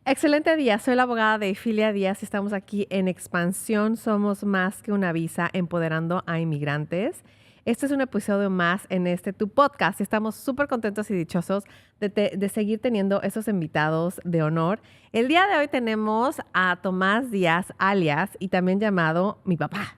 Excelente día, soy la abogada de Ifilia Díaz y estamos aquí en Expansión. Somos más que una visa, empoderando a inmigrantes. Este es un episodio más en tu podcast y estamos súper contentos y dichosos de seguir teniendo esos invitados de honor. El día de hoy tenemos a Tomás Díaz, alias, y también llamado mi papá.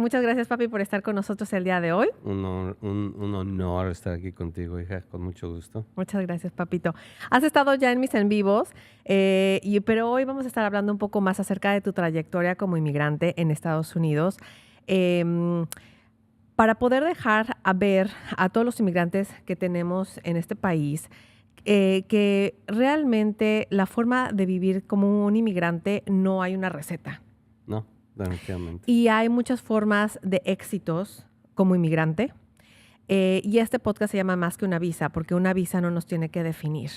Muchas gracias, papi, por estar con nosotros el día de hoy. Un honor estar aquí contigo, hija, con mucho gusto. Muchas gracias, papito. Has estado ya en mis en vivos, pero hoy vamos a estar hablando un poco más acerca de tu trayectoria como inmigrante en Estados Unidos, para poder dejar a ver a todos los inmigrantes que tenemos en este país que realmente la forma de vivir como un inmigrante no hay una receta. No, definitivamente. Y hay muchas formas de éxitos como inmigrante. Y este podcast se llama Más que una visa, porque una visa no nos tiene que definir.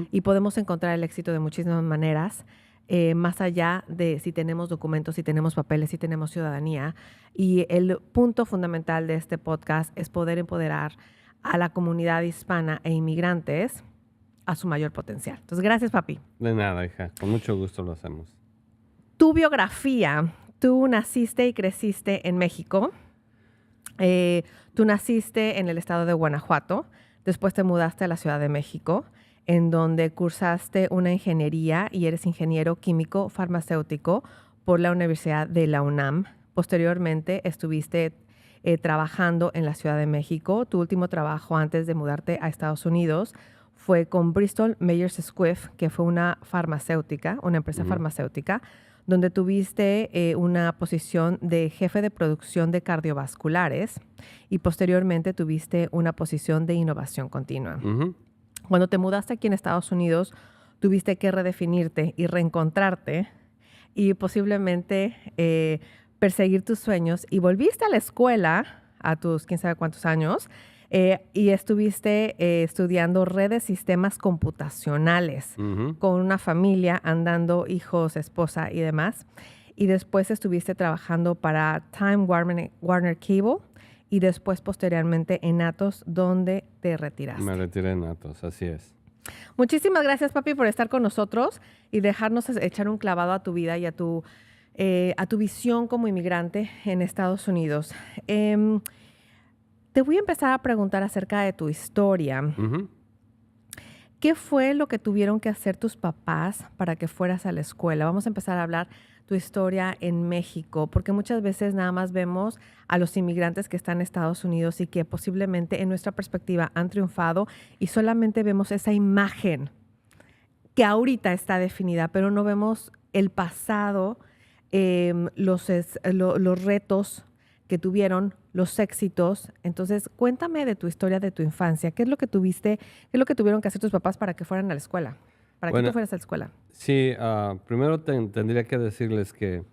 Y podemos encontrar el éxito de muchísimas maneras, más allá de si tenemos documentos, si tenemos papeles, si tenemos ciudadanía. Y el punto fundamental de este podcast es poder empoderar a la comunidad hispana e inmigrantes a su mayor potencial. Entonces, gracias, papi. De nada, hija. Con mucho gusto lo hacemos. Tu biografía. Tú naciste y creciste en México. Tú naciste en el estado de Guanajuato. Después te mudaste a la Ciudad de México, en donde cursaste una ingeniería y eres ingeniero químico farmacéutico por la Universidad de la UNAM. Posteriormente estuviste trabajando en la Ciudad de México. Tu último trabajo antes de mudarte a Estados Unidos fue con Bristol Myers Squibb, que fue una farmacéutica, una empresa farmacéutica, donde tuviste una posición de jefe de producción de cardiovasculares y posteriormente tuviste una posición de innovación continua. Cuando te mudaste aquí en Estados Unidos, tuviste que redefinirte y reencontrarte y posiblemente perseguir tus sueños, y volviste a la escuela a tus quién sabe cuántos años, y estuviste estudiando redes, sistemas computacionales con una familia, andando hijos, esposa y demás. Y después estuviste trabajando para Time Warner Cable y después posteriormente en Atos, donde te retiraste. Me retiré en Atos, así es. Muchísimas gracias, papi, por estar con nosotros y dejarnos echar un clavado a tu vida y a tu visión como inmigrante en Estados Unidos. Te voy a empezar a preguntar acerca de tu historia. ¿Qué fue lo que tuvieron que hacer tus papás para que fueras a la escuela? Vamos a empezar a hablar tu historia en México, porque muchas veces nada más vemos a los inmigrantes que están en Estados Unidos y que posiblemente en nuestra perspectiva han triunfado y solamente vemos esa imagen que ahorita está definida, pero no vemos el pasado, los retos que tuvieron, los éxitos. Entonces, cuéntame de tu historia, de tu infancia. ¿Qué es lo que tuviste, qué es lo que tuvieron que hacer tus papás para que fueran a la escuela? Para que tú fueras a la escuela. Sí, primero tendría que decirles que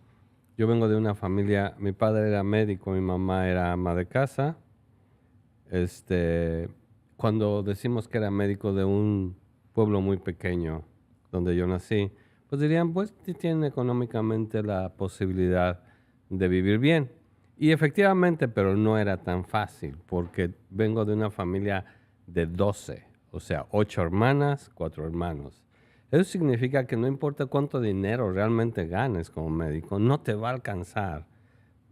yo vengo de una familia, mi padre era médico, mi mamá era ama de casa. Cuando decimos que era médico de un pueblo muy pequeño donde yo nací, pues dirían, pues tienen económicamente la posibilidad de vivir bien. Y efectivamente, pero no era tan fácil, porque vengo de una familia de 12, o sea, 8 hermanas, 4 hermanos. Eso significa que no importa cuánto dinero realmente ganes como médico, no te va a alcanzar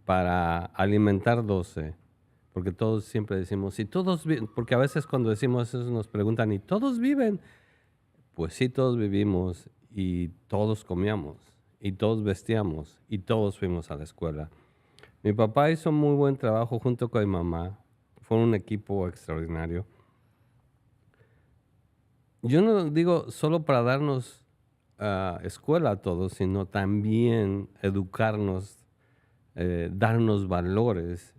para alimentar 12, porque todos siempre decimos, porque a veces cuando decimos eso nos preguntan, ¿y todos viven? Pues sí, todos vivimos y todos comíamos, y todos vestíamos, y todos fuimos a la escuela. Mi papá hizo muy buen trabajo junto con mi mamá. Fue un equipo extraordinario. Yo no digo solo para darnos escuela a todos, sino también educarnos, darnos valores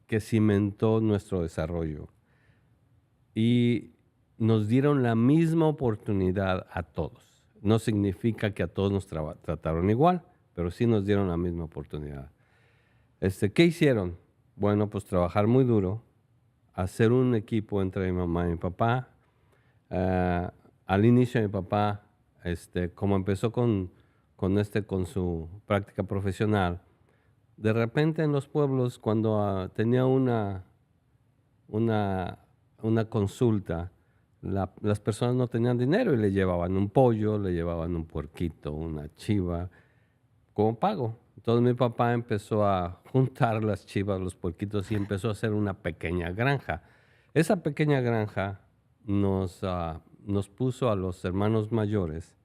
que cimentó nuestro desarrollo. Y nos dieron la misma oportunidad a todos. No significa que a todos nos trataron igual, pero sí nos dieron la misma oportunidad. ¿Qué hicieron? Bueno, pues trabajar muy duro, hacer un equipo entre mi mamá y mi papá. Al inicio mi papá, como empezó con su práctica profesional, de repente en los pueblos, cuando tenía una consulta, las personas no tenían dinero y le llevaban un pollo, le llevaban un puerquito, una chiva, como pago. Entonces mi papá empezó a juntar las chivas, los puerquitos y empezó a hacer una pequeña granja. Esa pequeña granja nos puso a los hermanos mayores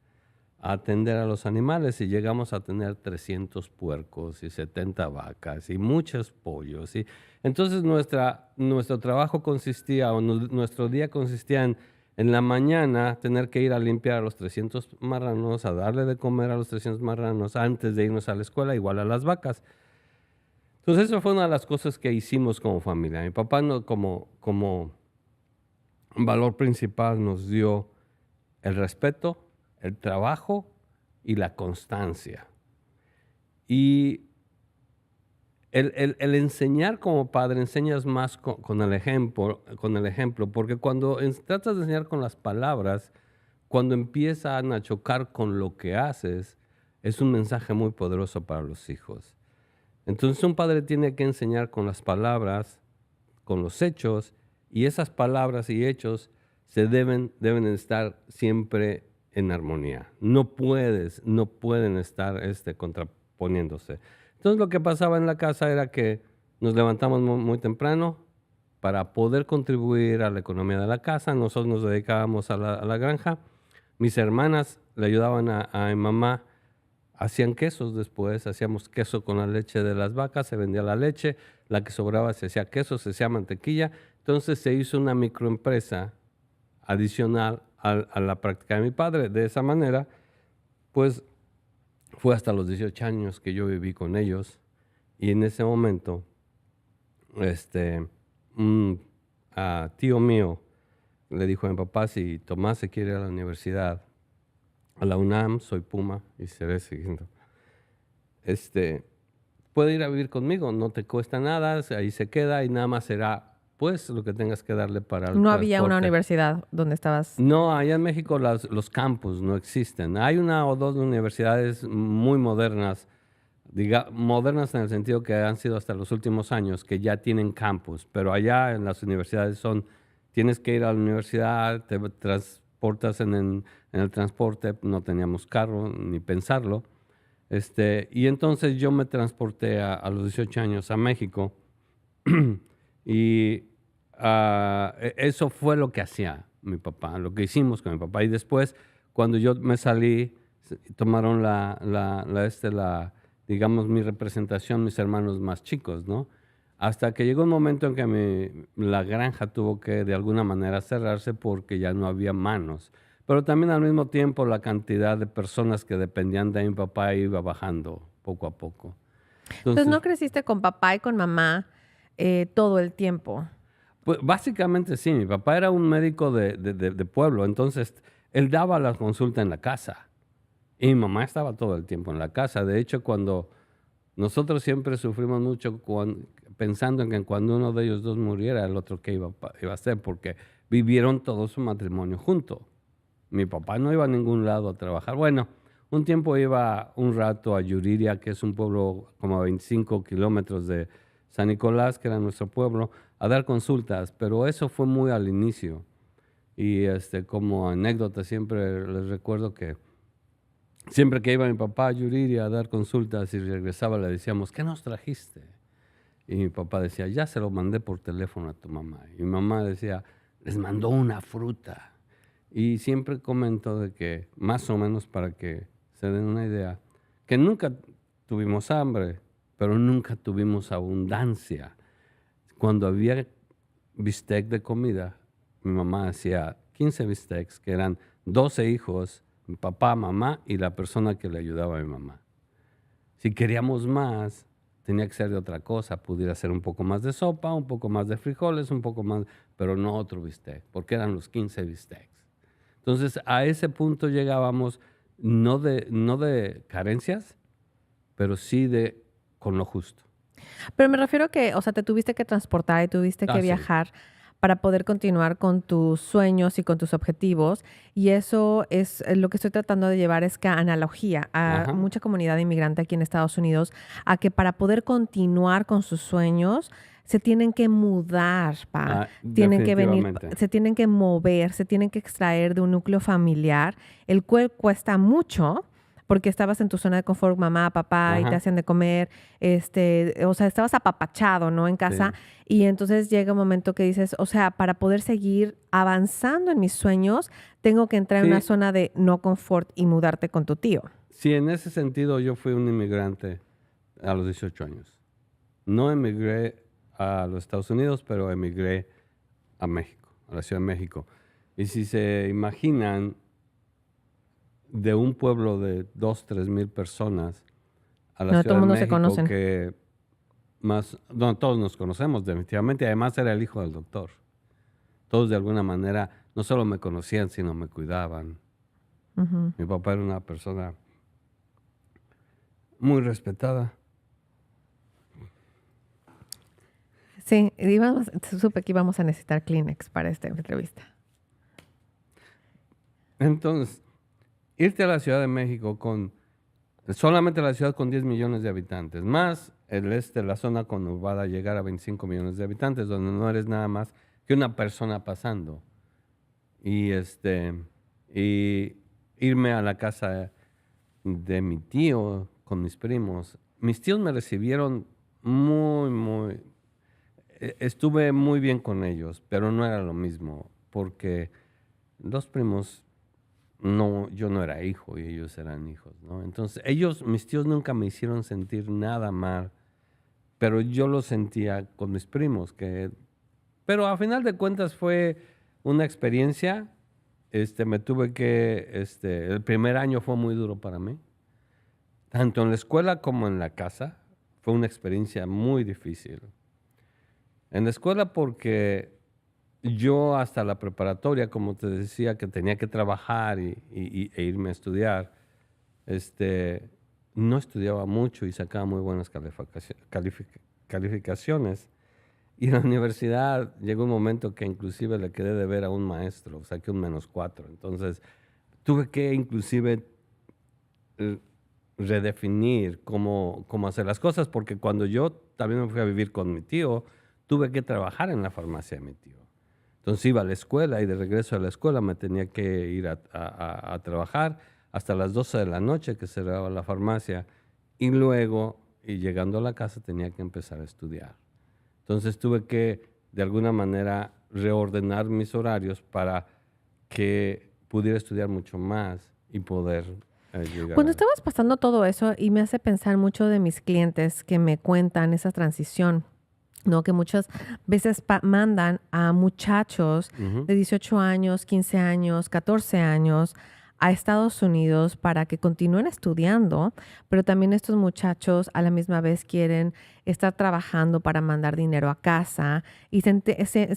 a atender a los animales y llegamos a tener 300 puercos y 70 vacas y muchos pollos. Entonces nuestro trabajo consistía, nuestro día consistía en la mañana tener que ir a limpiar a los 300 marranos, a darle de comer a los 300 marranos antes de irnos a la escuela, igual a las vacas. Entonces eso fue una de las cosas que hicimos como familia. Mi papá como valor principal nos dio el respeto, el trabajo y la constancia. Y el enseñar como padre, enseñas más con el ejemplo, porque cuando tratas de enseñar con las palabras, cuando empiezan a chocar con lo que haces, es un mensaje muy poderoso para los hijos. Entonces un padre tiene que enseñar con las palabras, con los hechos, y esas palabras y hechos deben estar siempre en armonía. No pueden estar contraponiéndose. Entonces lo que pasaba en la casa era que nos levantamos muy temprano para poder contribuir a la economía de la casa. Nosotros nos dedicábamos a la granja. Mis hermanas le ayudaban a mi mamá. Hacían quesos después, hacíamos queso con la leche de las vacas, se vendía la leche, la que sobraba se hacía queso, se hacía mantequilla. Entonces se hizo una microempresa adicional a la práctica de mi padre. De esa manera, pues fue hasta los 18 años que yo viví con ellos y en ese momento, un tío mío le dijo a mi papá, si Tomás se quiere ir a la universidad, a la UNAM, soy Puma y seré siguiendo, puede ir a vivir conmigo, no te cuesta nada, ahí se queda y nada más será pues lo que tengas que darle para el No había una transporte. universidad donde estabas. No, allá en México los campus no existen. Hay una o dos universidades muy modernas, modernas en el sentido que han sido hasta los últimos años, que ya tienen campus, pero allá en las universidades tienes que ir a la universidad, te transportas en el transporte, no teníamos carro ni pensarlo. Y entonces yo me transporté a los 18 años a México y eso fue lo que hacía mi papá, lo que hicimos con mi papá. Y después, cuando yo me salí, tomaron digamos, mi representación, mis hermanos más chicos, ¿no? Hasta que llegó un momento en que la granja tuvo que, de alguna manera, cerrarse porque ya no había manos. Pero también al mismo tiempo la cantidad de personas que dependían de mi papá iba bajando poco a poco. Entonces, ¿no creciste con papá y con mamá todo el tiempo? Pues básicamente sí, mi papá era un médico de pueblo, entonces él daba la consulta en la casa y mi mamá estaba todo el tiempo en la casa. De hecho, cuando nosotros siempre sufrimos mucho pensando en que cuando uno de ellos dos muriera, el otro qué iba a hacer, porque vivieron todo su matrimonio junto. Mi papá no iba a ningún lado a trabajar. Bueno, un tiempo iba un rato a Yuriria, que es un pueblo como a 25 kilómetros de San Nicolás, que era nuestro pueblo, a dar consultas, pero eso fue muy al inicio. Y como anécdota siempre les recuerdo que siempre que iba mi papá a Yuriria a dar consultas y regresaba le decíamos, ¿qué nos trajiste? Y mi papá decía, ya se lo mandé por teléfono a tu mamá. Y mi mamá decía, les mandó una fruta. Y siempre comento de que, más o menos para que se den una idea, que nunca tuvimos hambre, pero nunca tuvimos abundancia. Cuando había bistec de comida, mi mamá hacía 15 bistecs, que eran 12 hijos, mi papá, mamá y la persona que le ayudaba a mi mamá. Si queríamos más, tenía que ser de otra cosa, pudiera ser un poco más de sopa, un poco más de frijoles, un poco más, pero no otro bistec, porque eran los 15 bistecs. Entonces, a ese punto llegábamos no de carencias, pero sí con lo justo. Pero me refiero que, o sea, te tuviste que transportar y tuviste que Sí. viajar para poder continuar con tus sueños y con tus objetivos. Y eso es lo que estoy tratando de llevar es que analogía a Ajá. mucha comunidad inmigrante aquí en Estados Unidos, a que para poder continuar con sus sueños se tienen que mudar, tienen que venir, Definitivamente. se tienen que mover, se tienen que extraer de un núcleo familiar, el cual cuesta mucho porque estabas en tu zona de confort, mamá, papá, y te Ajá. hacían de comer, o sea, estabas apapachado, ¿no? En casa. Sí. Y entonces llega un momento que dices, o sea, para poder seguir avanzando en mis sueños, tengo que entrar en una Sí, zona de no confort y mudarte con tu tío. sí, en ese sentido yo fui un inmigrante a los 18 años. No emigré a los Estados Unidos, pero emigré a México, a la Ciudad de México. Y si se imaginan, de un pueblo de 2, 3 mil personas a la No, todo Ciudad el de mundo se México, conocen. que más, no, todos nos conocemos definitivamente, además era el hijo del doctor. Todos de alguna manera no solo me conocían, sino me cuidaban. Ujú. Mi papá era una persona muy respetada. Sí, supe que íbamos a necesitar Kleenex para esta entrevista. Entonces, irte a la Ciudad de México solamente la ciudad con 10 millones de habitantes, más la zona conurbada, llegar a 25 millones de habitantes, donde no eres nada más que una persona pasando. Y y irme a la casa de mi tío con mis primos. Mis tíos me recibieron estuve muy bien con ellos, pero no era lo mismo, porque los primos, no, yo no era hijo y ellos eran hijos, ¿no? Entonces, mis tíos nunca me hicieron sentir nada mal, pero yo lo sentía con mis primos, pero a final de cuentas fue una experiencia. El primer año fue muy duro para mí, tanto en la escuela como en la casa. Fue una experiencia muy difícil. En la escuela porque yo hasta la preparatoria, como te decía, que tenía que trabajar e irme a estudiar, no estudiaba mucho y sacaba muy buenas calificaciones. Y en la universidad llegó un momento que inclusive le quedé de ver a un maestro, saqué un -4. Entonces tuve que inclusive eh, redefinir cómo hacer las cosas, porque cuando yo también me fui a vivir con mi tío, tuve que trabajar en la farmacia de mi tío. Entonces iba a la escuela y de regreso a la escuela me tenía que ir a trabajar hasta las 12 de la noche que cerraba la farmacia, y luego, y llegando a la casa, tenía que empezar a estudiar. Entonces tuve que, de alguna manera, reordenar mis horarios para que pudiera estudiar mucho más y poder llegar Cuando a... estabas pasando todo eso, y me hace pensar mucho de mis clientes que me cuentan esa transición, ¿no? Que muchas veces mandan a muchachos Ujú. de 18 años, 15 años, 14 años a Estados Unidos para que continúen estudiando, pero también estos muchachos a la misma vez quieren estar trabajando para mandar dinero a casa y se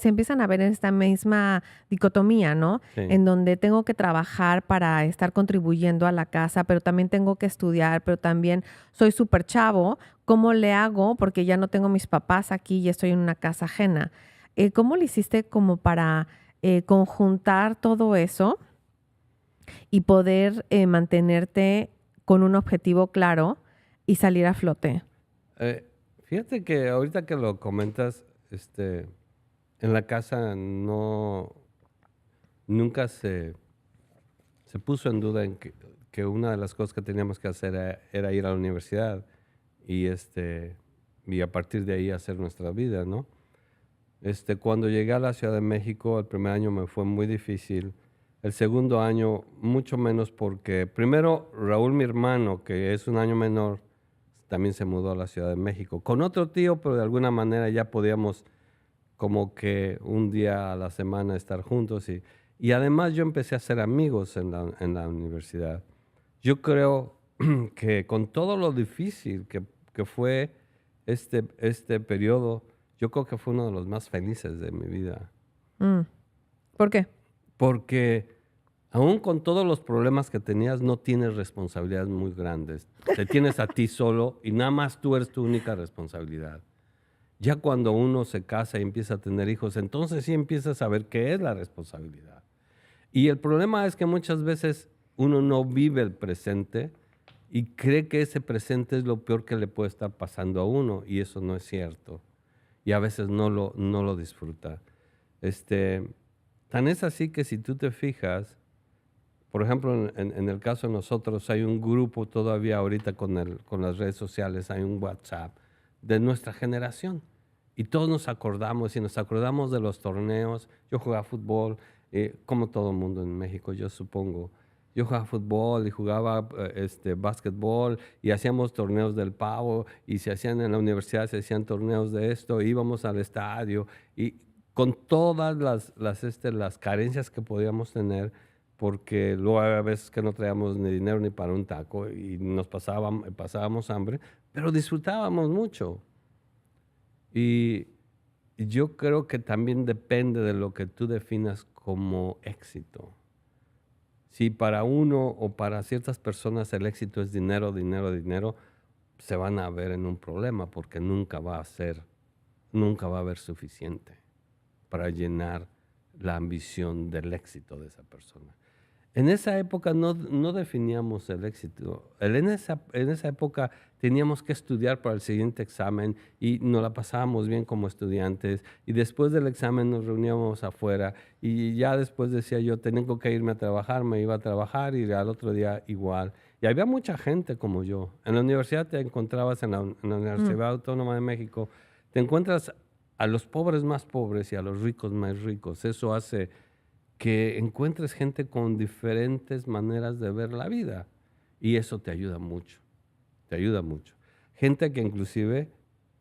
empiezan a ver en esta misma dicotomía, ¿no? Sí. En donde tengo que trabajar para estar contribuyendo a la casa, pero también tengo que estudiar, pero también soy súper chavo. ¿Cómo le hago? Porque ya no tengo mis papás aquí y estoy en una casa ajena. ¿Cómo le hiciste como para conjuntar todo eso y poder mantenerte con un objetivo claro y salir a flote? Eh, Fíjate que ahorita que lo comentas, en la casa nunca se puso en duda que una de las cosas que teníamos que hacer era ir a la universidad y, y a partir de ahí hacer nuestra vida, ¿no? Cuando llegué a la Ciudad de México, el primer año me fue muy difícil. El segundo año, mucho menos porque, primero, Raúl, mi hermano, que es un año menor, también se mudó a la Ciudad de México. Con otro tío, pero de alguna manera ya podíamos como que un día a la semana estar juntos. Y además yo empecé a hacer amigos en la universidad. Yo creo que con todo lo difícil que fue este periodo, yo creo que fue uno de los más felices de mi vida. Mm. ¿Por qué? Porque Aún con todos los problemas que tenías, no tienes responsabilidades muy grandes. Te tienes a ti solo y nada más tú eres tu única responsabilidad. Ya cuando uno se casa y empieza a tener hijos, entonces sí empiezas a saber qué es la responsabilidad. Y el problema es que muchas veces uno no vive el presente y cree que ese presente es lo peor que le puede estar pasando a uno, y eso no es cierto. Y a veces no lo disfruta. Tan es así que si tú te fijas, por ejemplo, en el caso de nosotros, hay un grupo todavía ahorita con las redes sociales, hay un WhatsApp de nuestra generación. Y todos nos acordamos de los torneos. Yo jugaba fútbol, como todo el mundo en México, yo supongo. Yo jugaba fútbol y jugaba básquetbol y hacíamos torneos del pavo y se hacían en la universidad, se hacían torneos de esto, íbamos al estadio y con todas las carencias que podíamos tener, porque luego había veces que no traíamos ni dinero ni para un taco y nos pasábamos hambre, pero disfrutábamos mucho. Y yo creo que también depende de lo que tú definas como éxito. Si para uno o para ciertas personas el éxito es dinero, dinero, dinero, se van a ver en un problema porque nunca va a haber suficiente para llenar la ambición del éxito de esa persona. En esa época no definíamos el éxito. En esa época teníamos que estudiar para el siguiente examen y nos la pasábamos bien como estudiantes. Y después del examen nos reuníamos afuera y ya después decía yo, tengo que irme a trabajar, me iba a trabajar y al otro día igual. Y había mucha gente como yo. En la universidad te encontrabas, en la Universidad Autónoma de México, te encuentras a los pobres más pobres y a los ricos más ricos. Eso hace que encuentres gente con diferentes maneras de ver la vida y eso te ayuda mucho, Gente que inclusive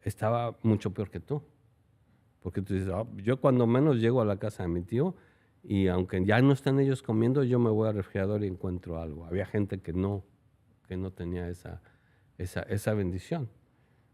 estaba mucho peor que tú, porque tú dices, yo cuando menos llego a la casa de mi tío y aunque ya no están ellos comiendo, yo me voy al refrigerador y encuentro algo. Había gente que no tenía esa bendición.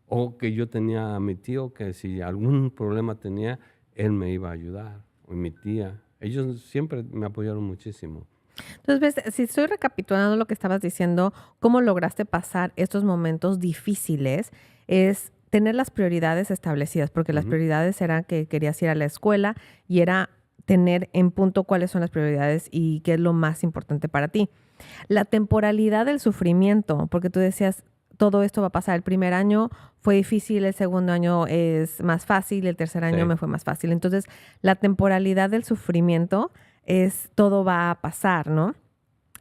O que yo tenía a mi tío que si algún problema tenía, él me iba a ayudar, o mi tía. Ellos siempre me apoyaron muchísimo. Entonces, ves, si estoy recapitulando lo que estabas diciendo, cómo lograste pasar estos momentos difíciles, es tener las prioridades establecidas, porque las prioridades eran que querías ir a la escuela y era tener en punto cuáles son las prioridades y qué es lo más importante para ti. La temporalidad del sufrimiento, porque tú decías, todo esto va a pasar. El primer año fue difícil, el segundo año es más fácil, el tercer año me fue más fácil. Entonces, la temporalidad del sufrimiento es todo va a pasar, ¿no?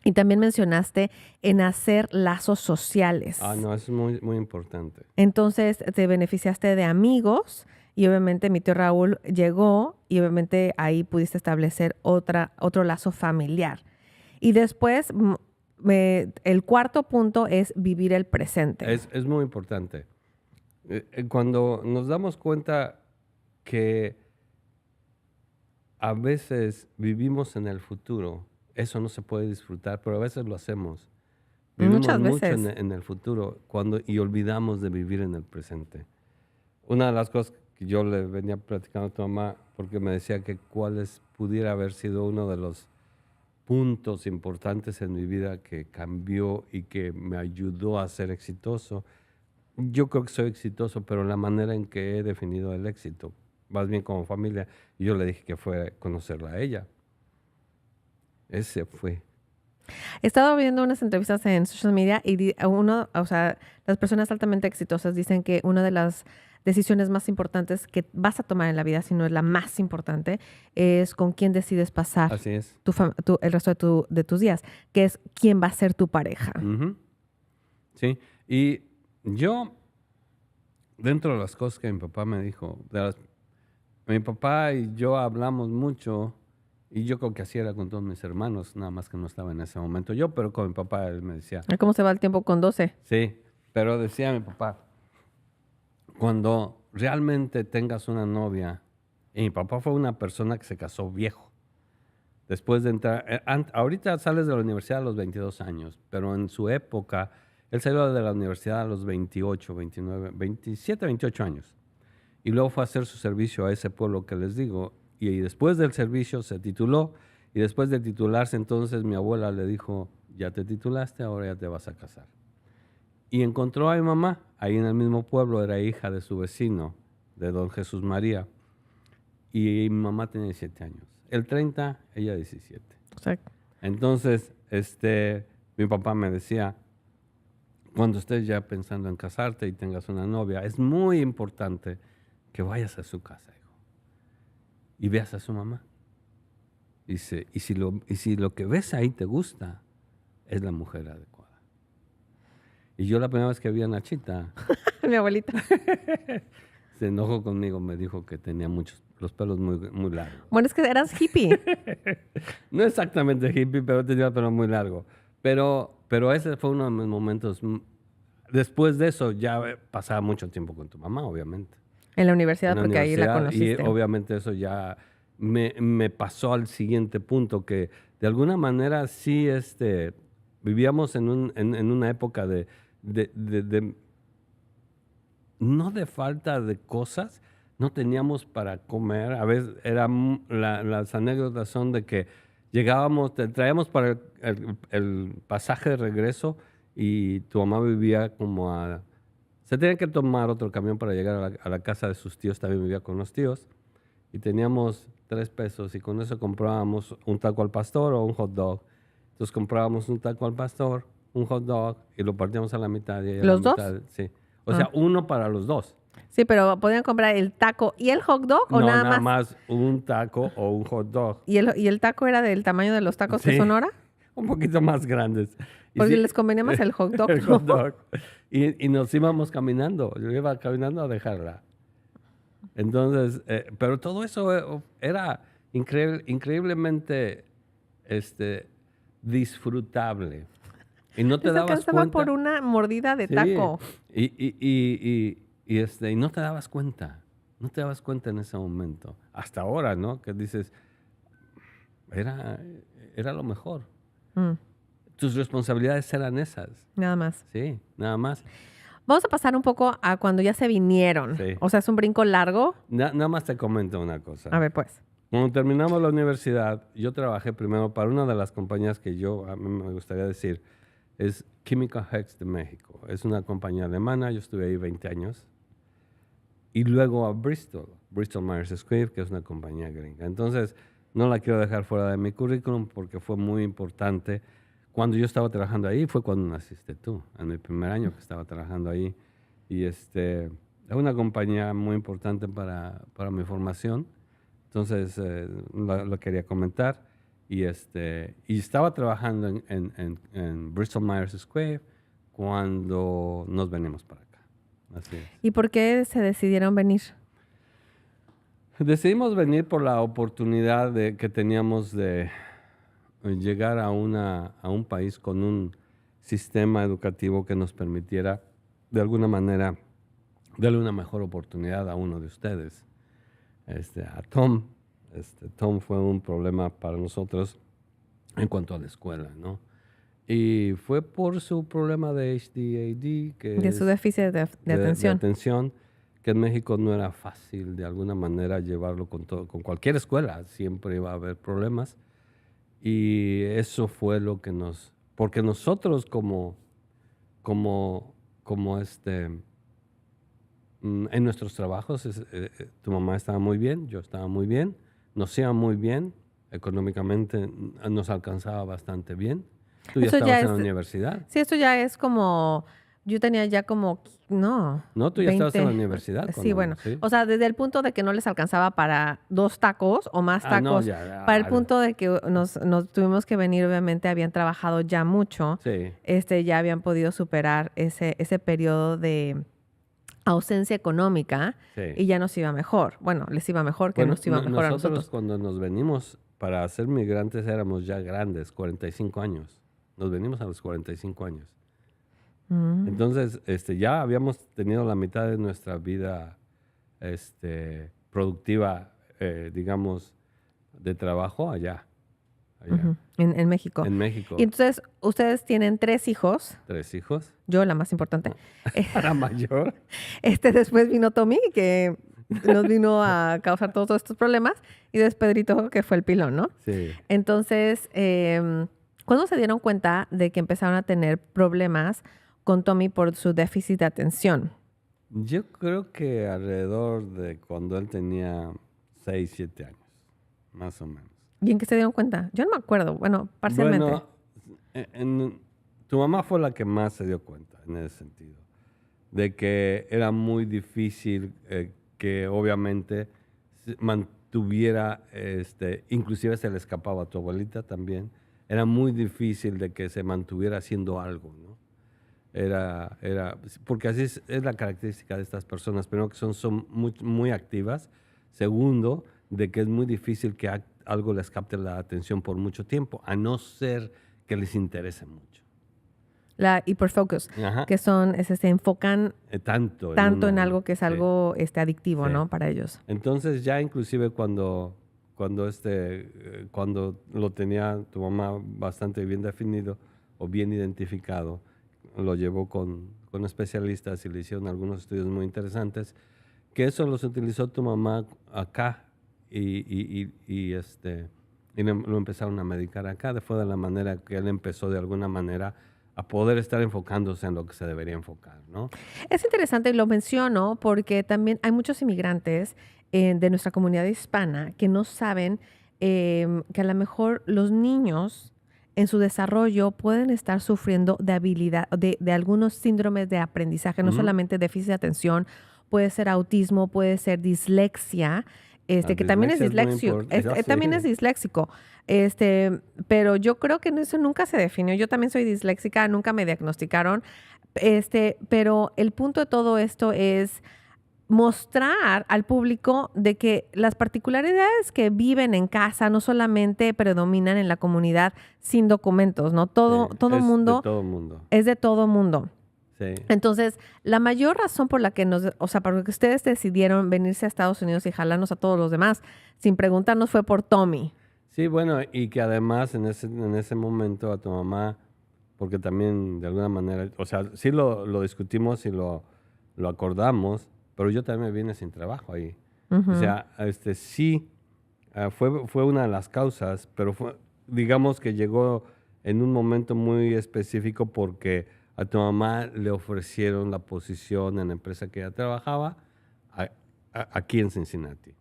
Y también mencionaste en hacer lazos sociales. No, eso es muy, muy importante. Entonces, te beneficiaste de amigos y obviamente mi tío Raúl llegó y obviamente ahí pudiste establecer otro lazo familiar. Y después el cuarto punto es vivir el presente. Es muy importante. Cuando nos damos cuenta que a veces vivimos en el futuro, eso no se puede disfrutar, pero a veces lo hacemos. Vivimos Muchas mucho veces. en el futuro y olvidamos de vivir en el presente. Una de las cosas que yo le venía platicando a tu mamá, porque me decía que cuáles pudiera haber sido uno de los puntos importantes en mi vida que cambió y que me ayudó a ser exitoso. Yo creo que soy exitoso, pero la manera en que he definido el éxito, más bien como familia, y yo le dije que fue conocerla a ella. Ese fue. He estado viendo unas entrevistas en social media y las personas altamente exitosas dicen que una de las decisiones más importantes que vas a tomar en la vida, si no es la más importante, es con quién decides pasar Así es. el resto de tus días, que es quién va a ser tu pareja. Sí, y yo, dentro de las cosas que mi papá me dijo, mi papá y yo hablamos mucho, y yo creo que así era con todos mis hermanos, nada más que no estaba en ese momento yo, pero con mi papá él me decía. ¿Cómo se va el tiempo con 12? Sí, pero decía mi papá, cuando realmente tengas una novia, y mi papá fue una persona que se casó viejo, después de entrar, ahorita sales de la universidad a los 22 años, pero en su época, él salió de la universidad a los 28, 29, 27, 28 años. Y luego fue a hacer su servicio a ese pueblo que les digo. Y después del servicio se tituló Y después de titularse, entonces mi abuela le dijo, ya te titulaste, ahora ya te vas a casar. Y encontró a mi mamá, ahí en el mismo pueblo, era hija de su vecino, de don Jesús María. Y mi mamá tenía 17 años. El 30, ella 17. Exacto. Entonces, mi papá me decía, cuando estés ya pensando en casarte y tengas una novia, es muy importante que vayas a su casa, hijo, y veas a su mamá. Dice, y si lo que ves ahí te gusta, es la mujer adecuada. Y yo la primera vez que vi a Nachita, Mi abuelita. se enojó conmigo, me dijo que tenía los pelos muy, muy largos. Bueno, es que eras hippie. No exactamente hippie, pero tenía el pelo muy largo. Pero ese fue uno de mis momentos. Después de eso ya pasaba mucho tiempo con tu mamá, obviamente. En la universidad, En la porque ahí la universidad, conociste. y obviamente eso ya me pasó al siguiente punto, que de alguna manera sí vivíamos en una época de no de falta de cosas, no teníamos para comer. A veces las anécdotas son de que llegábamos, traíamos para el pasaje de regreso y tu mamá vivía se tenía que tomar otro camión para llegar a la casa de sus tíos, también vivía con los tíos, y teníamos 3 pesos y con eso comprábamos un taco al pastor o un hot dog. Entonces comprábamos un taco al pastor, un hot dog y lo partíamos a la mitad. Y a ¿Los la dos? mitad, sí. O sea, uno para los dos. Sí, pero ¿podían comprar el taco y el hot dog o No, nada nada más? más un taco o un hot dog. ¿Y el taco era del tamaño de los tacos Sí. de Sonora? Un poquito más grandes. Y Porque sí, les convenía más el hot dog. el hot dog. Y nos íbamos caminando. Yo iba caminando a dejarla. Entonces, pero todo eso era increíblemente disfrutable. Y no te Les dabas alcanzaba cuenta. por una mordida de Sí. taco. Y no te dabas cuenta. No te dabas cuenta en ese momento. Hasta ahora, ¿no? Que dices, era lo mejor. Mm, Tus responsabilidades eran esas. nada más. Sí, nada más. Vamos a pasar un poco a cuando ya se vinieron. Sí. O sea, es un brinco largo. Nada más te comento una cosa. A ver, pues. Cuando terminamos la universidad, yo trabajé primero para una de las compañías que a mí me gustaría decir, es Química Hex de México. Es una compañía alemana, yo estuve ahí 20 años. Y luego a Bristol Myers Squibb, que es una compañía gringa. Entonces, no la quiero dejar fuera de mi currículum porque fue muy importante. Cuando yo estaba trabajando ahí fue cuando naciste tú, en mi primer año que estaba trabajando ahí. Y es una compañía muy importante para mi formación. Entonces, lo quería comentar. Y estaba trabajando en Bristol Myers Squibb cuando nos venimos para acá. Así es. ¿Y por qué se decidieron venir? Decidimos venir por la oportunidad que teníamos de llegar a un país con un sistema educativo que nos permitiera, de alguna manera, darle una mejor oportunidad a uno de ustedes. A Tom. Tom fue un problema para nosotros en cuanto a la escuela, ¿no? Y fue por su problema de HDAD, De su déficit de atención. de atención, que en México no era fácil de alguna manera llevarlo con cualquier escuela, siempre iba a haber problemas. Y eso fue lo que porque nosotros en nuestros trabajos, tu mamá estaba muy bien, yo estaba muy bien, nos iba muy bien, económicamente nos alcanzaba bastante bien. Tú ya Eso ya estabas en la es- universidad. Sí, esto ya es como... Yo tenía ya como... No. No, tú ya estabas en la 20. universidad. Sí, cuando- bueno. ¿sí? O sea, desde el punto de que no les alcanzaba para 2 tacos o más Ah, no, tacos, ya, para el punto de que nos tuvimos que venir, obviamente habían trabajado ya mucho, Sí. ya habían podido superar ese periodo de ausencia económica Sí. y ya nos iba mejor. Bueno, les iba mejor que Bueno, nos iba mejor a nosotros. cuando nos venimos para ser migrantes éramos ya grandes, 45 años. Nos venimos a los 45 años. Mm. Entonces, ya habíamos tenido la mitad de nuestra vida productiva, digamos, de trabajo allá Ujú, en México. en México. Y entonces, ustedes tienen 3 hijos, 3 hijos. yo la más importante. Para mayor. Después vino Tommy, que nos vino a causar todos estos problemas. Y después Pedrito, que fue el pilón, ¿no? Sí. Entonces, ¿cuándo se dieron cuenta de que empezaron a tener problemas con Tommy por su déficit de atención? Yo creo que alrededor de cuando él tenía 6, 7 años, más o menos. ¿Y en qué se dieron cuenta? Yo no me acuerdo. Bueno, parcialmente. Bueno, tu mamá fue la que más se dio cuenta en ese sentido, de que era muy difícil que obviamente se mantuviera, inclusive se le escapaba a tu abuelita también, era muy difícil de que se mantuviera haciendo algo, ¿no? Porque así es la característica de estas personas. Primero, que son muy, muy activas. Segundo, de que es muy difícil que algo les capte la atención por mucho tiempo, a no ser que les interese mucho. La hiperfocus, Ajá. que se enfocan Tanto en algo que es sí. algo adictivo, Sí. ¿no? Para ellos. Entonces ya inclusive cuando lo tenía tu mamá bastante bien definido o bien identificado, lo llevó con especialistas y le hicieron algunos estudios muy interesantes, que eso los utilizó tu mamá acá y lo empezaron a medicar acá. Fue de la manera que él empezó de alguna manera a poder estar enfocándose en lo que se debería enfocar, ¿no? Es interesante y lo menciono porque también hay muchos inmigrantes de nuestra comunidad hispana que no saben que a lo mejor los niños en su desarrollo pueden estar sufriendo de habilidad, de algunos síndromes de aprendizaje, no Ujú. solamente déficit de atención, puede ser autismo, puede ser dislexia, La que también es dislexia es muy disléxico, importante. también es disléxico, pero yo creo que eso nunca se definió. Yo también soy disléxica, nunca me diagnosticaron, pero el punto de todo esto es mostrar al público de que las particularidades que viven en casa no solamente predominan en la comunidad sin documentos, ¿no? Todo Es mundo de todo mundo. es de todo mundo. Sí. Entonces, la mayor razón por la que por la que ustedes decidieron venirse a Estados Unidos y jalarnos a todos los demás sin preguntarnos fue por Tommy. Sí, bueno, y que además en ese momento a tu mamá, porque también de alguna manera, o sea, sí lo discutimos y lo acordamos, pero yo también me vine sin trabajo ahí. O sea, sí, fue una de las causas, pero digamos que llegó en un momento muy específico porque a tu mamá le ofrecieron la posición en la empresa que ella trabajaba aquí en Cincinnati.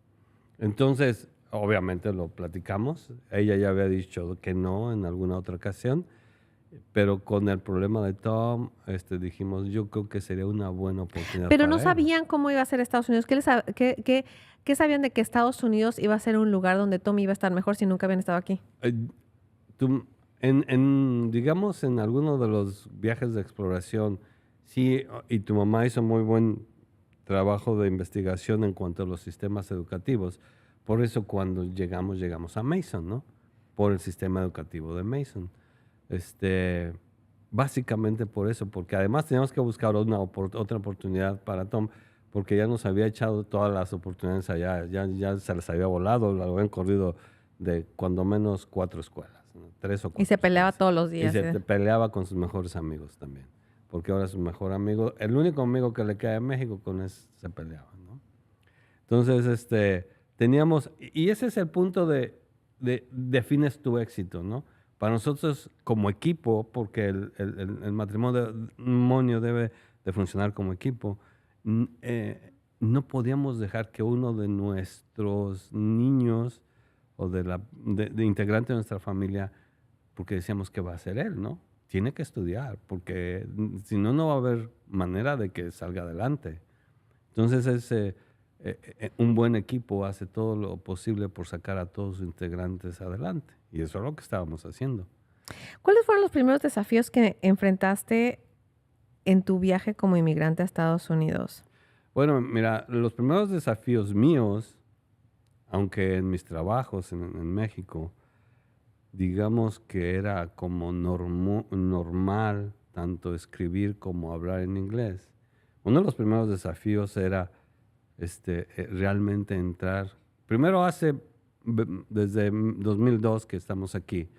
Entonces, obviamente lo platicamos. Ella ya había dicho que no en alguna otra ocasión, pero con el problema de Tom, dijimos, yo creo que sería una buena oportunidad Pero para no él. sabían cómo iba a ser Estados Unidos. ¿Qué sabían de que Estados Unidos iba a ser un lugar donde Tommy iba a estar mejor si nunca habían estado aquí? Digamos, en alguno de los viajes de exploración, sí, y tu mamá hizo muy buen trabajo de investigación en cuanto a los sistemas educativos. Por eso cuando llegamos a Mason, ¿no? Por el sistema educativo de Mason. Básicamente por eso, porque además teníamos que buscar otra oportunidad para Tom, porque ya nos había echado todas las oportunidades allá, ya se les había volado, lo habían corrido de cuando menos 4 escuelas, ¿no? 3 o 4 Y se peleaba escuelas. todos los Y días. se peleaba con sus mejores amigos también, porque ahora su mejor amigo, el único amigo que le queda en México, con ese se peleaba, ¿no? Entonces, teníamos, y ese es el punto de defines tu éxito, ¿no? Para nosotros como equipo, porque el matrimonio debe de funcionar como equipo, no podíamos dejar que uno de nuestros niños o de integrante de nuestra familia, porque decíamos que va a ser él, ¿no? Tiene que estudiar, porque si no, no va a haber manera de que salga adelante. Entonces, un buen equipo hace todo lo posible por sacar a todos sus integrantes adelante. Y eso es lo que estábamos haciendo. ¿Cuáles fueron los primeros desafíos que enfrentaste en tu viaje como inmigrante a Estados Unidos? Bueno, mira, los primeros desafíos míos, aunque en mis trabajos en México, digamos que era como normal tanto escribir como hablar en inglés. Uno de los primeros desafíos era realmente entrar. Primero desde 2002 que estamos aquí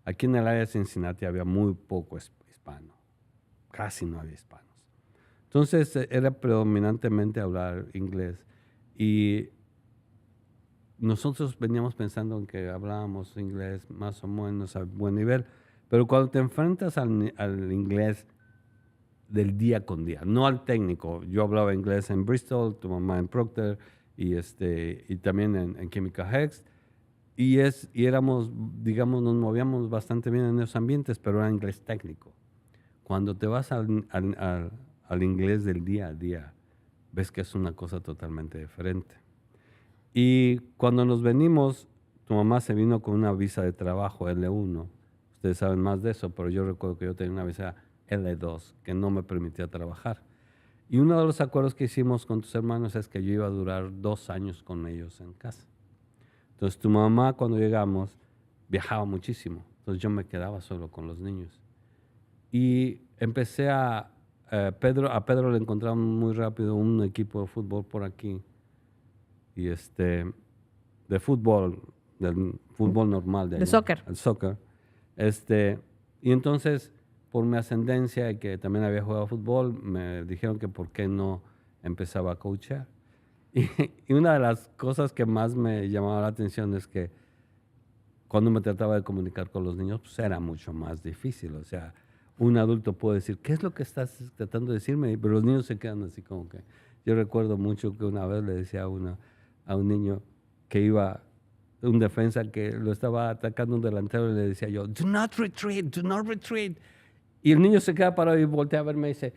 en el área de Cincinnati había muy poco hispano, casi no había hispanos. Entonces era predominantemente hablar inglés Y nosotros veníamos pensando en que hablábamos inglés más o menos a buen nivel, pero cuando te enfrentas al inglés del día con día, no al técnico. Yo hablaba inglés en Bristol, tu mamá en Procter y también en Química Hex. Y éramos, digamos, nos movíamos bastante bien en esos ambientes, pero era inglés técnico. Cuando te vas al inglés del día a día, ves que es una cosa totalmente diferente. Y cuando nos venimos, tu mamá se vino con una visa de trabajo L1. Ustedes saben más de eso, pero yo recuerdo que yo tenía una visa L2 que no me permitía trabajar. Y uno de los acuerdos que hicimos con tus hermanos es que yo iba a durar 2 años con ellos en casa. Entonces tu mamá cuando llegamos viajaba muchísimo. Entonces yo me quedaba solo con los niños. Y empecé a Pedro le encontramos muy rápido un equipo de fútbol por aquí. Y de fútbol, del fútbol normal. De soccer. El soccer. Y entonces, por mi ascendencia y que también había jugado fútbol, me dijeron que por qué no empezaba a coachar. Y una de las cosas que más me llamaba la atención es que cuando me trataba de comunicar con los niños, pues era mucho más difícil. O sea, un adulto puede decir, ¿qué es lo que estás tratando de decirme? Pero los niños se quedan así como que... Yo recuerdo mucho que una vez le decía a un niño que iba, un defensa que lo estaba atacando un delantero y le decía yo, do not retreat, do not retreat. Y el niño se queda parado y voltea a verme y dice,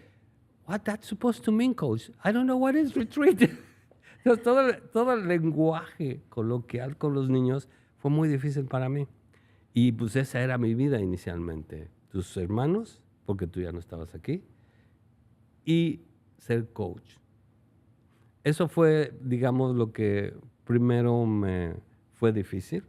what that's supposed to mean, coach? I don't know what is retreat. Entonces, todo el lenguaje coloquial con los niños fue muy difícil para mí. Y pues esa era mi vida inicialmente. Tus hermanos, porque tú ya no estabas aquí, y ser coach. Eso fue, digamos, lo que primero me fue difícil.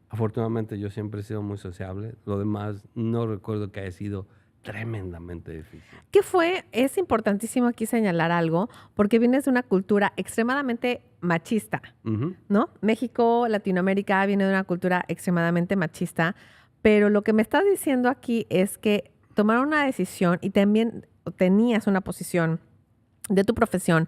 Afortunadamente yo siempre he sido muy sociable. Lo demás no recuerdo que haya sido tremendamente difícil. ¿Qué fue? Es importantísimo aquí señalar algo, porque vienes de una cultura extremadamente machista, ¿no? México, Latinoamérica viene de una cultura extremadamente machista, pero lo que me estás diciendo aquí es que tomaron una decisión y también tenías una posición de tu profesión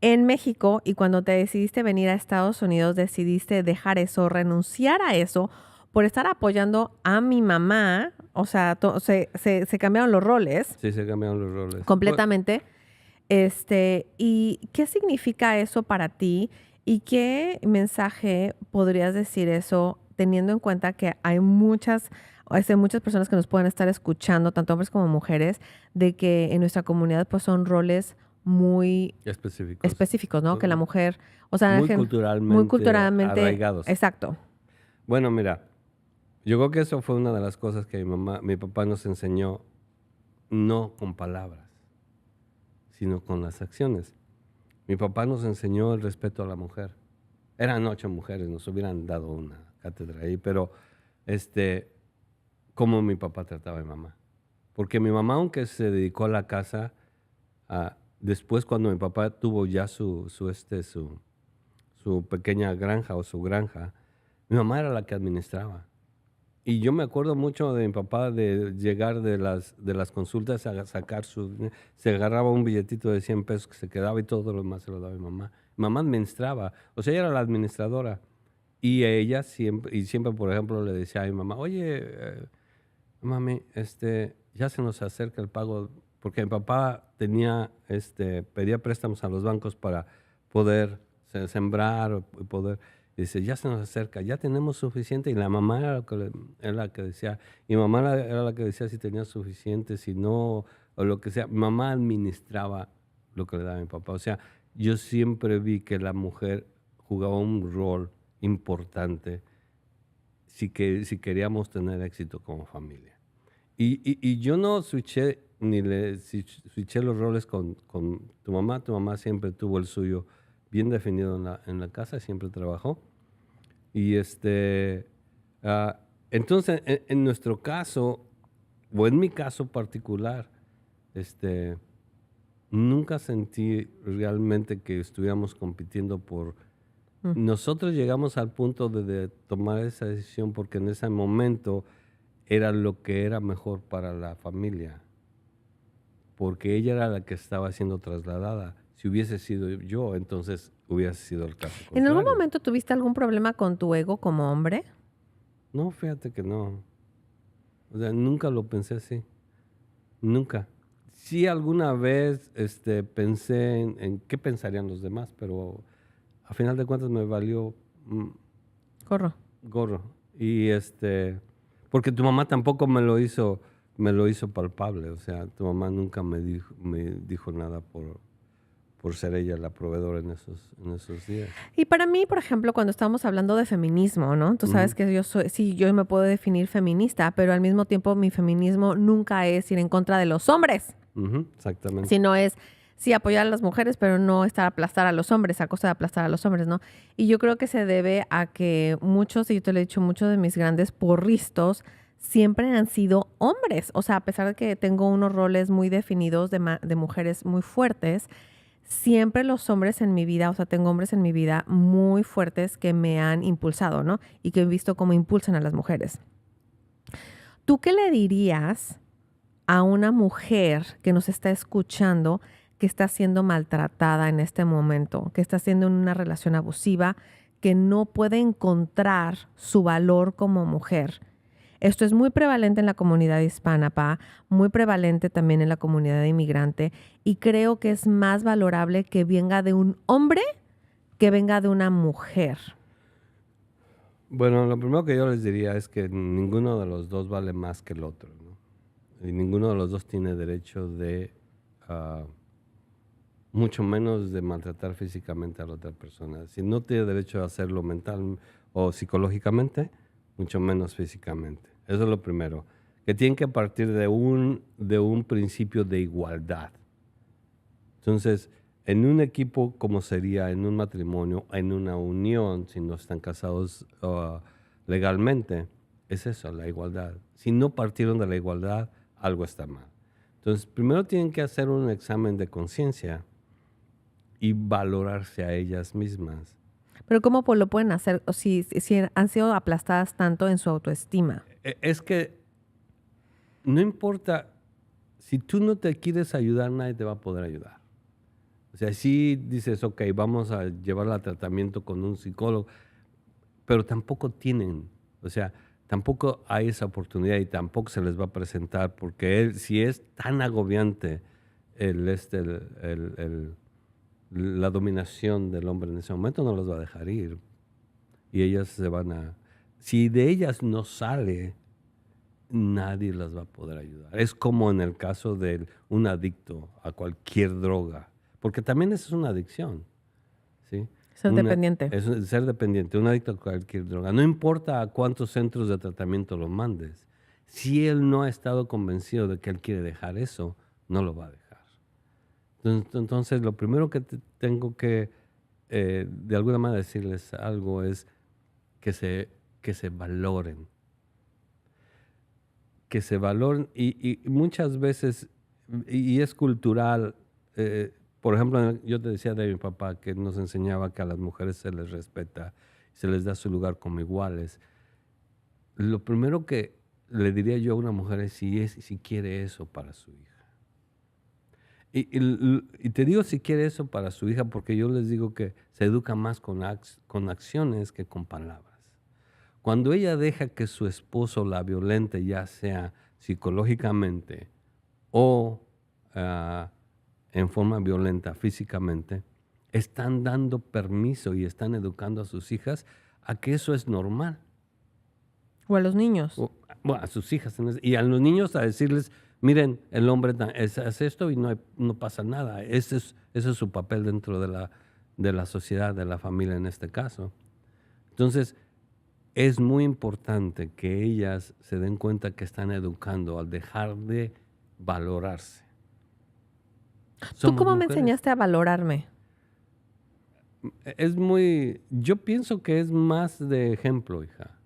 en México y cuando te decidiste venir a Estados Unidos decidiste dejar eso, renunciar a eso por estar apoyando a mi mamá. O sea, se cambiaron los roles. Sí, se cambiaron los roles. Completamente. ¿Y qué significa eso para ti? ¿Y qué mensaje podrías decir eso teniendo en cuenta que hay muchas personas que nos pueden estar escuchando, tanto hombres como mujeres, de que en nuestra comunidad pues son roles muy específicos, ¿no? Que la mujer, o sea, muy culturalmente arraigados. Exacto. Bueno, mira, yo creo que eso fue una de las cosas que mi papá nos enseñó, no con palabras, sino con las acciones. Mi papá nos enseñó el respeto a la mujer. Eran 8 mujeres, nos hubieran dado una cátedra ahí, pero cómo mi papá trataba a mi mamá. Porque mi mamá, aunque se dedicó a la casa, después cuando mi papá tuvo ya su pequeña granja o su granja, mi mamá era la que administraba. Y yo me acuerdo mucho de mi papá de llegar de las consultas a sacar se agarraba un billetito de 100 pesos que se quedaba y todo lo demás se lo daba mi mamá. Mi mamá administraba, o sea, ella era la administradora. Y ella siempre, por ejemplo, le decía a mi mamá, oye, mami, ya se nos acerca el pago, porque mi papá pedía préstamos a los bancos para poder sembrar o poder... Dice, ya se nos acerca, ya tenemos suficiente. Y la mamá era la que decía, y mamá era la que decía si tenía suficiente, si no, o lo que sea. Mi mamá administraba lo que le daba mi papá. O sea, yo siempre vi que la mujer jugaba un rol importante si queríamos tener éxito como familia. Y yo no switché los roles con tu mamá. Tu mamá siempre tuvo el suyo bien definido en la casa, siempre trabajó. Y entonces, en nuestro caso, o en mi caso particular, nunca sentí realmente que estuviéramos compitiendo por... Nosotros llegamos al punto de tomar esa decisión porque en ese momento era lo que era mejor para la familia. Porque ella era la que estaba siendo trasladada. Si hubiese sido yo, entonces hubiese sido el caso ¿En algún contrario. momento tuviste algún problema con tu ego como hombre? No, fíjate que no. O sea, nunca lo pensé así. Nunca. Sí, alguna vez pensé en qué pensarían los demás, pero a final de cuentas me valió Corro. gorro. Y porque tu mamá tampoco me lo hizo palpable. O sea, tu mamá nunca me dijo nada por ser ella la proveedora en esos días. Y para mí, por ejemplo, cuando estamos hablando de feminismo, ¿no? Tú sabes Ujú, que yo me puedo definir feminista, pero al mismo tiempo mi feminismo nunca es ir en contra de los hombres, ujú, exactamente. sino es sí apoyar a las mujeres, pero no estar a aplastar a los hombres, a costa de aplastar a los hombres, ¿no? Y yo creo que se debe a que muchos, y yo te lo he dicho, muchos de mis grandes porristas siempre han sido hombres. O sea, a pesar de que tengo unos roles muy definidos de mujeres muy fuertes, siempre los hombres en mi vida, o sea, tengo hombres en mi vida muy fuertes que me han impulsado, ¿no? Y que he visto cómo impulsan a las mujeres. ¿Tú qué le dirías a una mujer que nos está escuchando que está siendo maltratada en este momento, que está siendo en una relación abusiva, que no puede encontrar su valor como mujer? Esto es muy prevalente en la comunidad hispana, muy prevalente también en la comunidad inmigrante, y creo que es más valorable que venga de un hombre que venga de una mujer. Bueno, lo primero que yo les diría es que ninguno de los dos vale más que el otro, ¿no? Y ninguno de los dos tiene derecho ah, mucho menos de maltratar físicamente a la otra persona. Si no tiene derecho a hacerlo mental o psicológicamente, mucho menos físicamente. Eso es lo primero. Que tienen que partir de un principio de igualdad. Entonces, en un equipo como sería en un matrimonio, en una unión, si no están casados legalmente, es eso, la igualdad. Si no partieron de la igualdad, algo está mal. Entonces, primero tienen que hacer un examen de conciencia y valorarse a ellas mismas. Pero ¿cómo lo pueden hacer si han sido aplastadas tanto en su autoestima? Es que no importa, si tú no te quieres ayudar, nadie te va a poder ayudar. O sea, si dices, ok, vamos a llevarla a tratamiento con un psicólogo, pero tampoco tienen, o sea, tampoco hay esa oportunidad y tampoco se les va a presentar, porque si es tan agobiante la dominación del hombre en ese momento, no los va a dejar ir. Y ellas si de ellas no sale, nadie las va a poder ayudar. Es como en el caso de un adicto a cualquier droga, porque también eso es una adicción, ¿sí? Ser dependiente. Es ser dependiente, un adicto a cualquier droga. No importa a cuántos centros de tratamiento lo mandes, si él no ha estado convencido de que él quiere dejar eso, no lo va a dejar. Entonces lo primero que tengo que, de alguna manera, decirles algo es que se valoren. Que se valoren y muchas veces, y es cultural, por ejemplo, yo te decía de mi papá que nos enseñaba que a las mujeres se les respeta, se les da su lugar como iguales. Lo primero que le diría yo a una mujer es si quiere eso para su hija. Y te digo si quiere eso para su hija porque yo les digo que se educa más con acciones que con palabras. Cuando ella deja que su esposo la violente, ya sea psicológicamente o en forma violenta físicamente, están dando permiso y están educando a sus hijas a que eso es normal. O a los niños. Bueno, a sus hijas y a los niños a decirles, miren, el hombre hace esto y no pasa nada. Ese es su papel dentro de la sociedad, de la familia en este caso. Entonces, es muy importante que ellas se den cuenta que están educando al dejar de valorarse. ¿Tú cómo me enseñaste a valorarme? Yo pienso que es más de ejemplo, hija.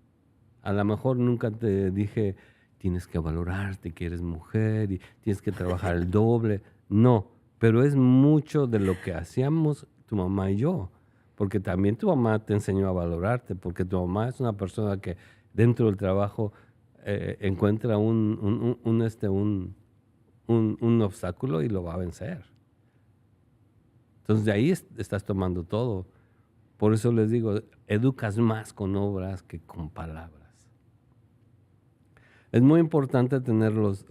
A lo mejor nunca te dije, tienes que valorarte, que eres mujer y tienes que trabajar el doble. No, pero es mucho de lo que hacíamos tu mamá y yo. Porque también tu mamá te enseñó a valorarte, porque tu mamá es una persona que dentro del trabajo encuentra un obstáculo y lo va a vencer. Entonces de ahí estás tomando todo. Por eso les digo, educas más con obras que con palabras. Es muy importante tener los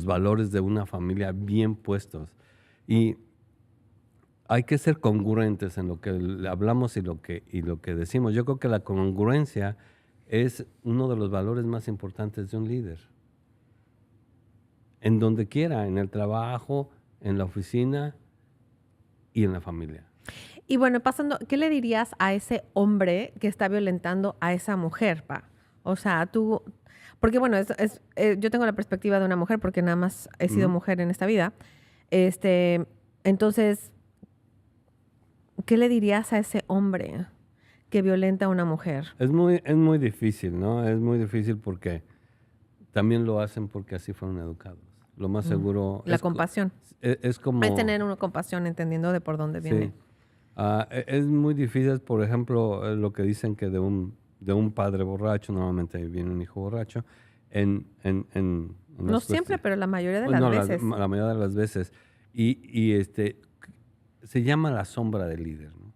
valores de una familia bien puestos. Y hay que ser congruentes en lo que hablamos y lo que decimos. Yo creo que la congruencia es uno de los valores más importantes de un líder. En donde quiera, en el trabajo, en la oficina y en la familia. Y bueno, pasando, ¿qué le dirías a ese hombre que está violentando a esa mujer, pa? O sea, tú, porque bueno, yo tengo la perspectiva de una mujer porque nada más he sido mujer en esta vida. Entonces, ¿qué le dirías a ese hombre que violenta a una mujer? Es muy difícil, ¿no? Es muy difícil porque también lo hacen porque así fueron educados. Lo más seguro... La compasión. Es como... Es tener una compasión entendiendo de por dónde viene. Sí. Es muy difícil, por ejemplo, lo que dicen que de un padre borracho, normalmente viene un hijo borracho, no siempre, pero la mayoría de las veces. La mayoría de las veces. Y se llama la sombra del líder, ¿no?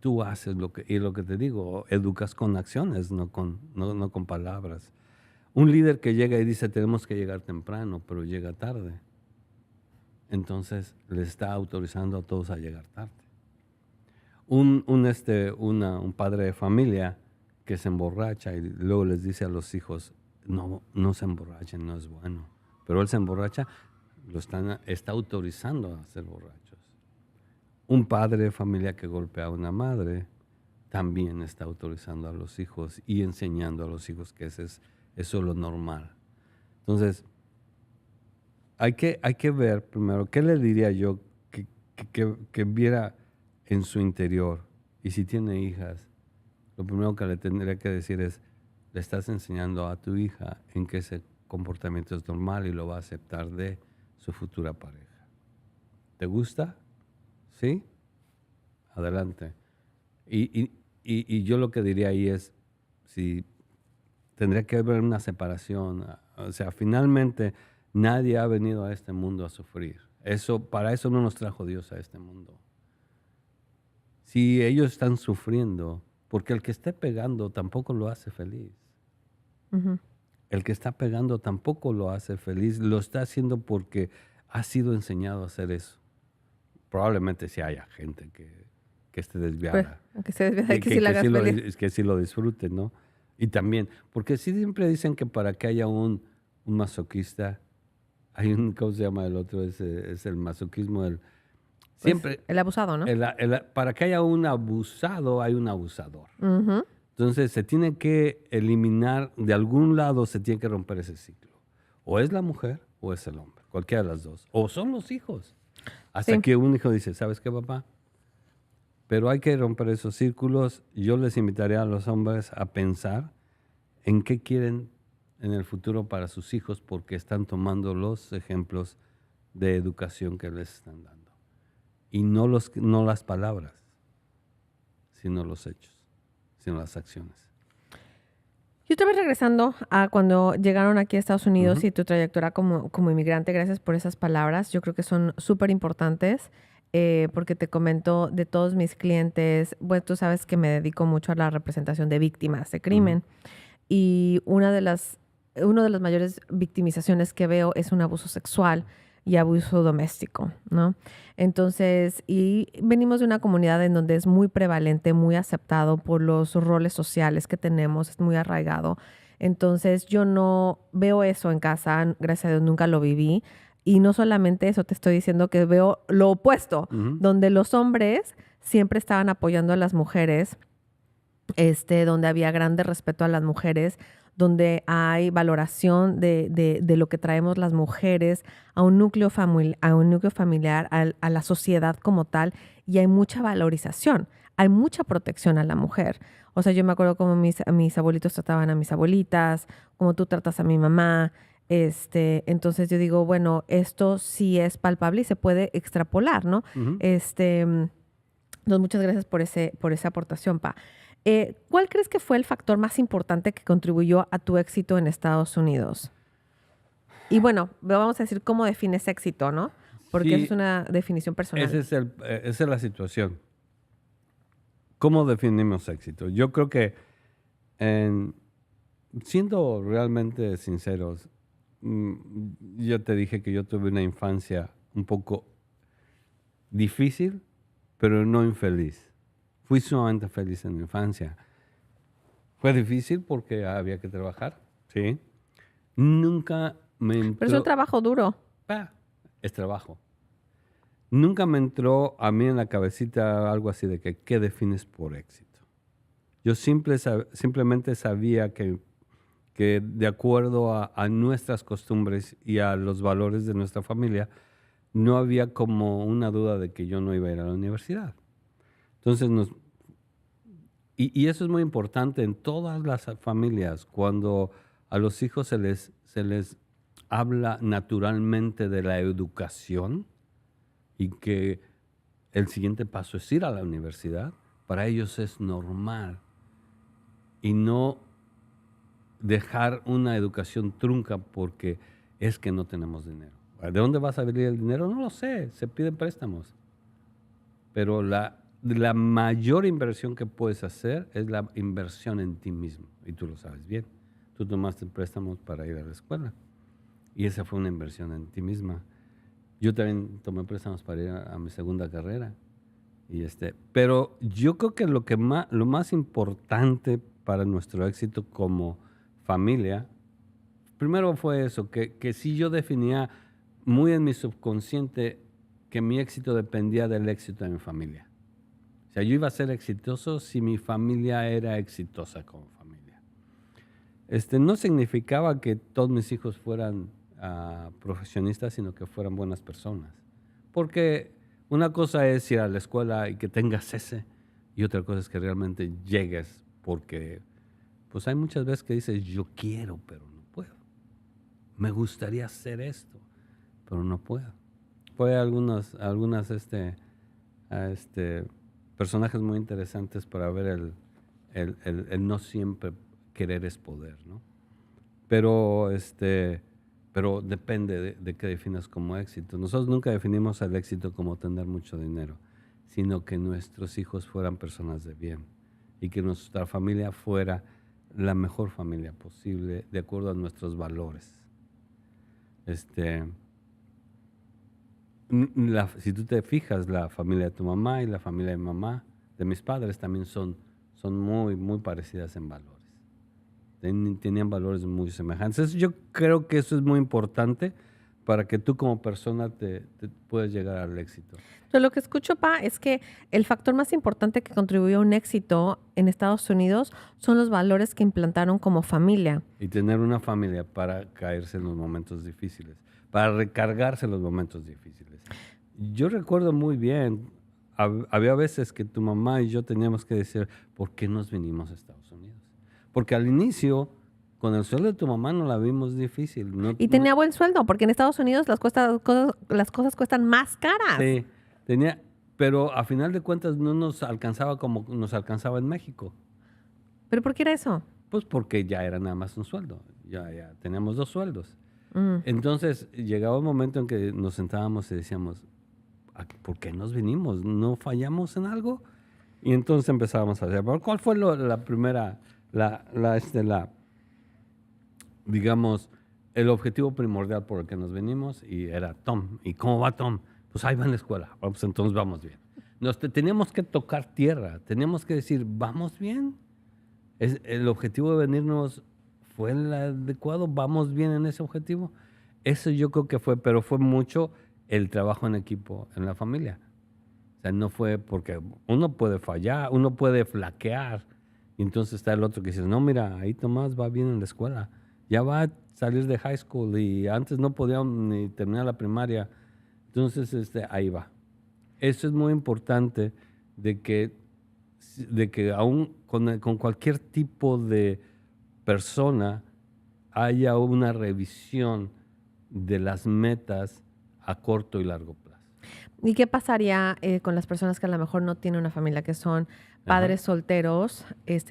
Tú haces lo que te digo, educas con acciones, no con palabras. Un líder que llega y dice tenemos que llegar temprano, pero llega tarde. Entonces le está autorizando a todos a llegar tarde. Un padre de familia que se emborracha y luego les dice a los hijos, no se emborrachen, no es bueno. Pero él se emborracha, está autorizando a ser borrachos. Un padre de familia que golpea a una madre también está autorizando a los hijos y enseñando a los hijos que eso es lo normal. Entonces, hay que ver primero, ¿qué le diría yo que viera en su interior? Y si tiene hijas, lo primero que le tendría que decir es, le estás enseñando a tu hija en que ese comportamiento es normal y lo va a aceptar de su futura pareja. ¿Te gusta? ¿Sí? Adelante. Y yo lo que diría ahí es, si tendría que haber una separación. O sea, finalmente nadie ha venido a este mundo a sufrir. Para eso no nos trajo Dios a este mundo. Si ellos están sufriendo, porque el que esté pegando tampoco lo hace feliz. Uh-huh. El que está pegando tampoco lo hace feliz. Lo está haciendo porque ha sido enseñado a hacer eso. Probablemente sí haya gente que esté desviada. Pues, que se desviada, que sí la hagas feliz. Que sí lo disfruten, ¿no? Y también, porque sí siempre dicen que para que haya un masoquista, hay ¿cómo se llama el otro? Es el masoquismo, siempre... Pues el abusado, ¿no? Para que haya un abusado, hay un abusador. Uh-huh. Entonces, se tiene que eliminar, de algún lado se tiene que romper ese ciclo. O es la mujer o es el hombre, cualquiera de las dos. O son los hijos. Hasta que un hijo dice, ¿sabes qué, papá? Pero hay que romper esos círculos. Yo les invitaría a los hombres a pensar en qué quieren en el futuro para sus hijos, porque están tomando los ejemplos de educación que les están dando. Y no las palabras, sino los hechos, sino las acciones. Y otra vez regresando a cuando llegaron aquí a Estados Unidos, uh-huh, y tu trayectoria como inmigrante, gracias por esas palabras. Yo creo que son súper importantes. Porque te comento, de todos mis clientes, bueno, tú sabes que me dedico mucho a la representación de víctimas de crimen. Uh-huh. Y una de las mayores victimizaciones que veo es un abuso sexual y abuso doméstico, ¿no? Entonces, y venimos de una comunidad en donde es muy prevalente, muy aceptado por los roles sociales que tenemos, es muy arraigado. Entonces, yo no veo eso en casa, gracias a Dios nunca lo viví. Y no solamente eso, te estoy diciendo que veo lo opuesto, uh-huh, donde los hombres siempre estaban apoyando a las mujeres, donde había grande respeto a las mujeres, donde hay valoración de lo que traemos las mujeres a un núcleo familiar, a la sociedad como tal, y hay mucha valorización, hay mucha protección a la mujer. O sea, yo me acuerdo cómo mis abuelitos trataban a mis abuelitas, cómo tú tratas a mi mamá. Entonces yo digo, bueno, esto sí es palpable y se puede extrapolar, ¿no? Uh-huh. Entonces, muchas gracias por esa aportación, Pa. ¿Cuál crees que fue el factor más importante que contribuyó a tu éxito en Estados Unidos? Y bueno, vamos a decir cómo defines éxito, ¿no? Porque Sí, esa es una definición personal. esa es la situación. ¿Cómo definimos éxito? Yo creo que, siendo realmente sinceros, yo te dije que yo tuve una infancia un poco difícil, pero no infeliz. Fui sumamente feliz en mi infancia. Fue difícil porque había que trabajar, ¿sí? Nunca me Pero es un entró... trabajo duro. Es trabajo. Nunca me entró a mí en la cabecita algo así de que, ¿qué defines por éxito? Yo simplemente sabía que de acuerdo a nuestras costumbres y a los valores de nuestra familia, no había como una duda de que yo no iba a ir a la universidad. Entonces, y eso es muy importante en todas las familias, cuando a los hijos se les habla naturalmente de la educación y que el siguiente paso es ir a la universidad, para ellos es normal y no dejar una educación trunca porque es que no tenemos dinero. ¿De dónde va a salir el dinero? No lo sé, se piden préstamos. Pero la mayor inversión que puedes hacer es la inversión en ti mismo. Y tú lo sabes bien. Tú tomaste préstamos para ir a la escuela. Y esa fue una inversión en ti misma. Yo también tomé préstamos para ir a mi segunda carrera. Pero yo creo que lo más importante para nuestro éxito como familia, primero fue eso, que sí yo definía muy en mi subconsciente que mi éxito dependía del éxito de mi familia. O sea, yo iba a ser exitoso si mi familia era exitosa como familia. No significaba que todos mis hijos fueran profesionistas, sino que fueran buenas personas. Porque una cosa es ir a la escuela y que tengas ese, y otra cosa es que realmente llegues, porque pues hay muchas veces que dices, yo quiero, pero no puedo. Me gustaría hacer esto, pero no puedo. Fue algunas personajes muy interesantes para ver el no siempre querer es poder, ¿no? Pero, pero depende de qué definas como éxito. Nosotros nunca definimos el éxito como tener mucho dinero, sino que nuestros hijos fueran personas de bien y que nuestra familia fuera la mejor familia posible de acuerdo a nuestros valores. Si tú te fijas, la familia de tu mamá y la familia de mi mamá, de mis padres, también son muy, muy parecidas en valores. Tenían valores muy semejantes. Yo creo que eso es muy importante para que tú como persona te puedas llegar al éxito. Entonces, lo que escucho, Pa, es que el factor más importante que contribuyó a un éxito en Estados Unidos son los valores que implantaron como familia. Y tener una familia para caerse en los momentos difíciles, para recargarse en los momentos difíciles. Yo recuerdo muy bien, había veces que tu mamá y yo teníamos que decir, ¿por qué nos vinimos a Estados Unidos? Porque al inicio, con el sueldo de tu mamá no la vimos difícil. Y tenía buen sueldo, porque en Estados Unidos las cosas cuestan más caras. Sí, pero a final de cuentas no nos alcanzaba como nos alcanzaba en México. ¿Pero por qué era eso? Pues porque ya era nada más un sueldo, ya teníamos 2 sueldos. Mm. Entonces llegaba un momento en que nos sentábamos y decíamos, ¿por qué nos vinimos? ¿No fallamos en algo? Y entonces empezábamos a hacer, ¿cuál fue la primera, digamos, el objetivo primordial por el que nos venimos? Y era Tom. ¿Y cómo va Tom? Pues ahí va en la escuela. Pues entonces vamos bien. Teníamos que tocar tierra, teníamos que decir, ¿vamos bien? El objetivo de venirnos fue el adecuado, ¿vamos bien en ese objetivo? Eso yo creo que fue, pero fue mucho el trabajo en equipo en la familia. O sea, no fue porque uno puede fallar, uno puede flaquear, y entonces está el otro que dice, no, mira, ahí Tomás va bien en la escuela, ya va a salir de high school y antes no podía ni terminar la primaria, entonces ahí va. Eso es muy importante de que aún con cualquier tipo de persona haya una revisión de las metas a corto y largo plazo. ¿Y qué pasaría con las personas que a lo mejor no tienen una familia, que son padres solteros,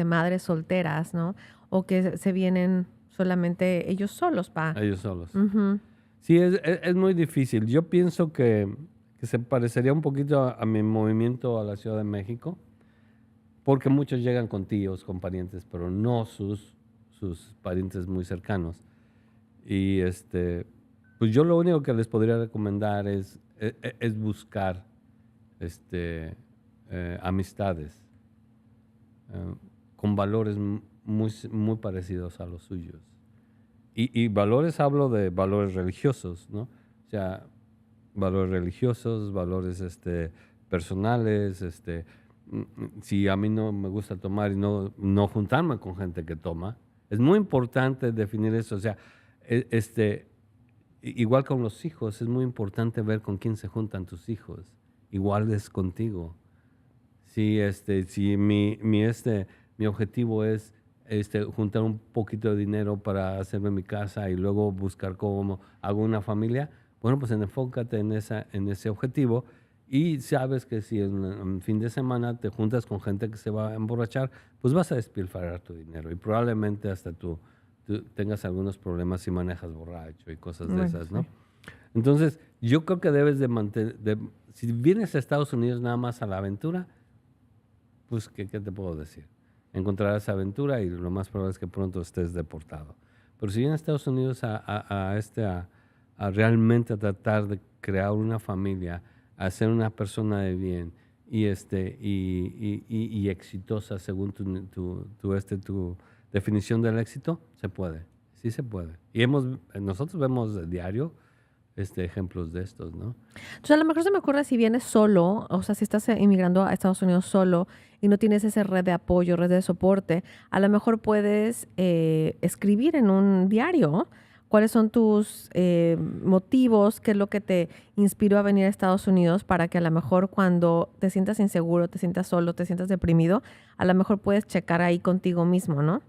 madres solteras, ¿no? O que se vienen solamente ellos solos, Pa. Ellos solos. Ujú. Sí, es muy difícil. Yo pienso que se parecería un poquito a mi movimiento a la Ciudad de México, porque muchos llegan con tíos, con parientes, pero no sus parientes muy cercanos. Y pues yo lo único que les podría recomendar es buscar amistades eh, con valores muy parecidos a los suyos. Y valores, hablo de valores religiosos, ¿no? O sea, valores religiosos, valores personales, si a mí no me gusta tomar y no juntarme con gente que toma, es muy importante definir eso. O sea, igual con los hijos, es muy importante ver con quién se juntan tus hijos. Igual es contigo. Si mi objetivo es juntar un poquito de dinero para hacerme mi casa y luego buscar cómo hago una familia, bueno, pues enfócate en ese objetivo y sabes que si en fin de semana te juntas con gente que se va a emborrachar, pues vas a despilfarrar tu dinero y probablemente hasta tú tengas algunos problemas si manejas borracho y cosas de Bueno, esas, sí. ¿no? Entonces, yo creo que debes de mantener, si vienes a Estados Unidos nada más a la aventura, pues, ¿qué te puedo decir? Encontrarás aventura y lo más probable es que pronto estés deportado. Pero si vienes a Estados Unidos a realmente a tratar de crear una familia, a ser una persona de bien y exitosa según tu definición del éxito, se puede. Sí se puede. Y nosotros vemos de diario ejemplos de estos, ¿no? Entonces, a lo mejor se me ocurre si vienes solo, o sea, si estás inmigrando a Estados Unidos solo y no tienes esa red de apoyo, red de soporte, a lo mejor puedes escribir en un diario cuáles son tus motivos, qué es lo que te inspiró a venir a Estados Unidos para que a lo mejor cuando te sientas inseguro, te sientas solo, te sientas deprimido, a lo mejor puedes checar ahí contigo mismo, ¿no?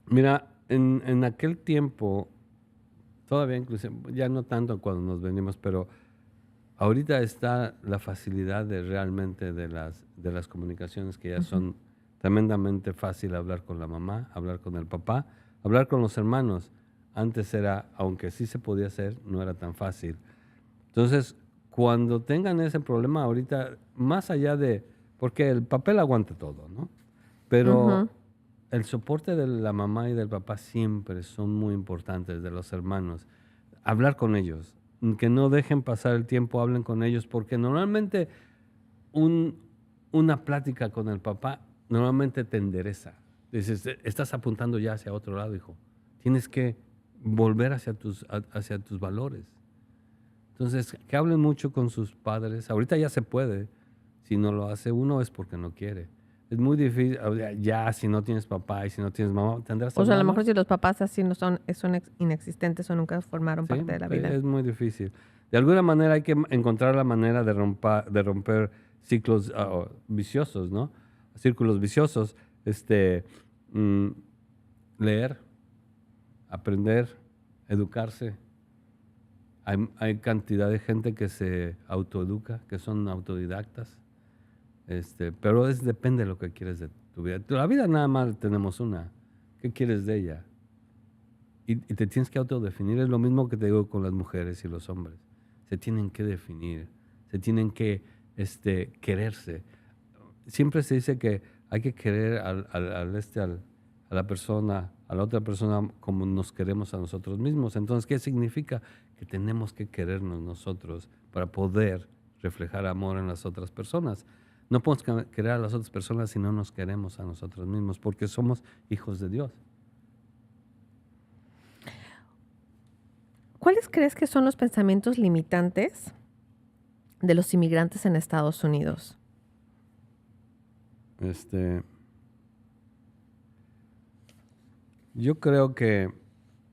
Mira, en aquel tiempo, todavía inclusive, ya no tanto cuando nos venimos, pero ahorita está la facilidad de realmente de las comunicaciones que ya Ujú. son tremendamente fácil hablar con la mamá, hablar con el papá, hablar con los hermanos. Antes era, aunque sí se podía hacer, no era tan fácil. Entonces, cuando tengan ese problema ahorita, más allá porque el papel aguanta todo, ¿no? Ujú. Pero el soporte de la mamá y del papá siempre son muy importantes, de los hermanos. Hablar con ellos, que no dejen pasar el tiempo, hablen con ellos, porque normalmente un- una plática con el papá normalmente te endereza. Dices, estás apuntando ya hacia otro lado, hijo. Tienes que volver hacia tus valores. Entonces, que hablen mucho con sus padres. Ahorita ya se puede. Si no lo hace uno es porque no quiere. Es muy difícil. O sea, ya si no tienes papá y si no tienes mamá, ¿tendrás O sea, a lo mejor hermanos? si los papás así no son inexistentes o nunca formaron Sí, parte de la vida. es muy difícil. De alguna manera hay que encontrar la manera de romper ciclos viciosos, ¿no? Círculos viciosos. Mm, leer, aprender, educarse. Hay cantidad de gente que se autoeduca, que son autodidactas. Pero depende de lo que quieres de tu vida. La vida nada más tenemos una. ¿Qué quieres de ella? Y te tienes que autodefinir. Es lo mismo que te digo con las mujeres y los hombres. Se tienen que definir, se tienen que quererse. Siempre se dice que hay que querer a la persona, a la otra persona como nos queremos a nosotros mismos. Entonces, ¿qué significa? Que tenemos que querernos nosotros para poder reflejar amor en las otras personas. No podemos querer a las otras personas si no nos queremos a nosotros mismos, porque somos hijos de Dios. ¿Cuáles crees que son los pensamientos limitantes de los inmigrantes en Estados Unidos? Este, yo creo que,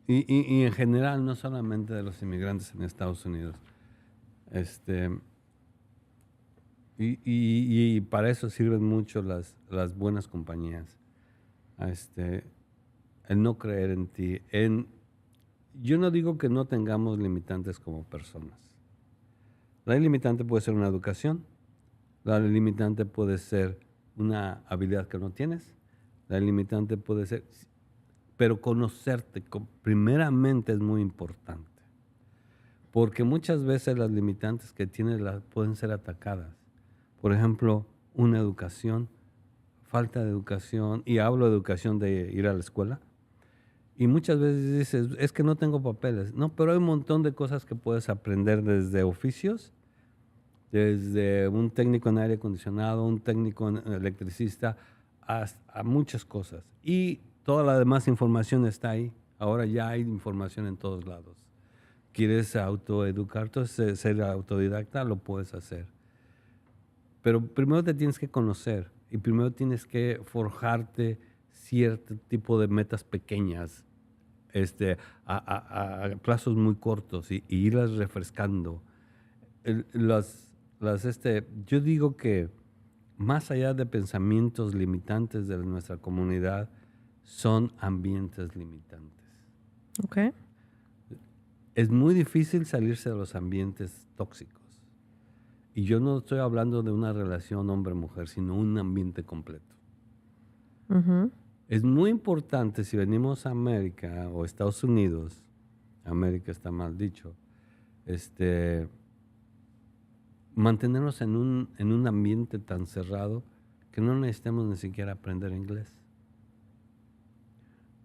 y en general, no solamente de los inmigrantes en Estados Unidos, este, y para eso sirven mucho las buenas compañías. Este, el no creer en ti. Yo no digo que no tengamos limitantes como personas. La limitante puede ser una educación, la limitante puede ser una habilidad que no tienes, la limitante puede ser, pero conocerte primeramente es muy importante. porque muchas veces las limitantes que tienes pueden ser atacadas. Por ejemplo, una educación, falta de educación, y hablo de educación de ir a la escuela, y muchas veces dices, es que no tengo papeles. No, pero hay un montón de cosas que puedes aprender desde oficios, desde un técnico en aire acondicionado, un técnico en electricista, a muchas cosas. Y toda la demás información está ahí. Ahora ya hay información en todos lados. ¿Quieres autoeducarte, ser autodidacta? Lo puedes hacer. Pero primero te tienes que conocer y primero tienes que forjarte cierto tipo de metas pequeñas, a plazos muy cortos y irlas refrescando. Yo digo que más allá de pensamientos limitantes de nuestra comunidad, son ambientes limitantes. Okay. Es muy difícil salirse de los ambientes tóxicos. Y yo no estoy hablando de una relación hombre-mujer, sino un ambiente completo. Uh-huh. Es muy importante si venimos a América o Estados Unidos, América está mal dicho, mantenernos en un ambiente tan cerrado que no necesitamos ni siquiera aprender inglés.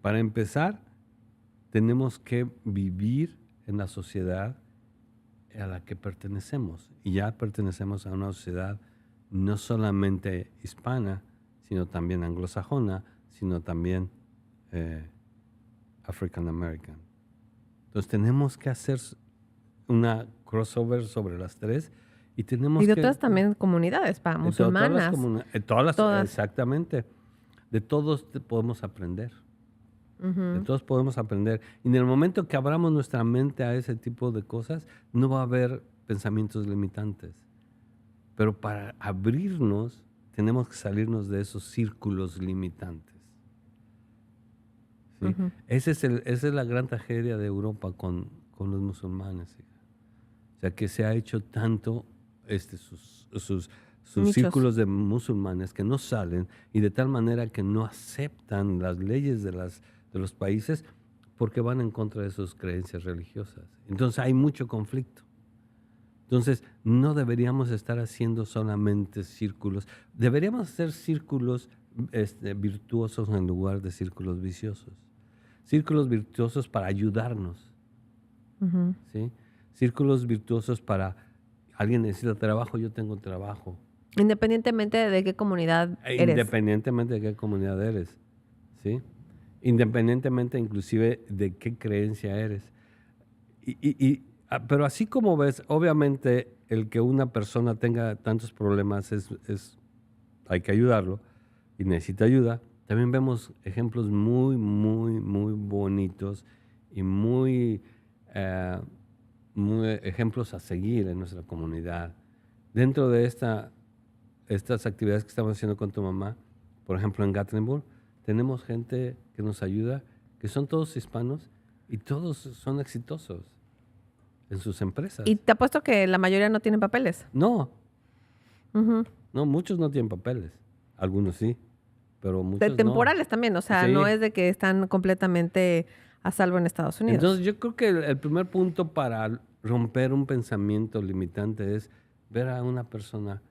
Para empezar, tenemos que vivir en la sociedad a la que pertenecemos. Y ya pertenecemos a una sociedad no solamente hispana, sino también anglosajona, sino también African American. Entonces tenemos que hacer una crossover sobre las tres y tenemos Y de que... otras también comunidades, musulmanas. Todas. Exactamente. De todos podemos aprender. Uh-huh. De todos podemos aprender. Y en el momento que abramos nuestra mente a ese tipo de cosas, no va a haber pensamientos limitantes. Pero para abrirnos, tenemos que salirnos de esos círculos limitantes. ¿Sí? Uh-huh. Esa es la gran tragedia de Europa con los musulmanes. Hija. O sea, que se ha hecho tanto sus círculos de musulmanes que no salen y de tal manera que no aceptan las leyes de los países porque van en contra de sus creencias religiosas. Entonces hay mucho conflicto. Entonces no deberíamos estar haciendo solamente círculos, deberíamos hacer círculos virtuosos en lugar de círculos viciosos. Círculos virtuosos para ayudarnos. Uh-huh. ¿Sí? Círculos virtuosos para alguien necesita trabajo, yo tengo trabajo. Independientemente de qué comunidad eres. Independientemente de qué comunidad eres. ¿Sí? Independientemente inclusive de qué creencia eres. Pero así como ves, obviamente el que una persona tenga tantos problemas hay que ayudarlo y necesita ayuda. También vemos ejemplos muy, muy, muy bonitos y muy ejemplos a seguir en nuestra comunidad. Dentro de estas actividades que estamos haciendo con tu mamá, por ejemplo en Gatlinburg, tenemos gente que nos ayuda, que son todos hispanos y todos son exitosos en sus empresas. Y te apuesto que la mayoría no tienen papeles. No. Uh-huh. No, muchos no tienen papeles. Algunos sí, pero muchos no. Temporales también, o sea, Sí. no es de que están completamente a salvo en Estados Unidos. Entonces yo creo que el primer punto para romper un pensamiento limitante es ver a una persona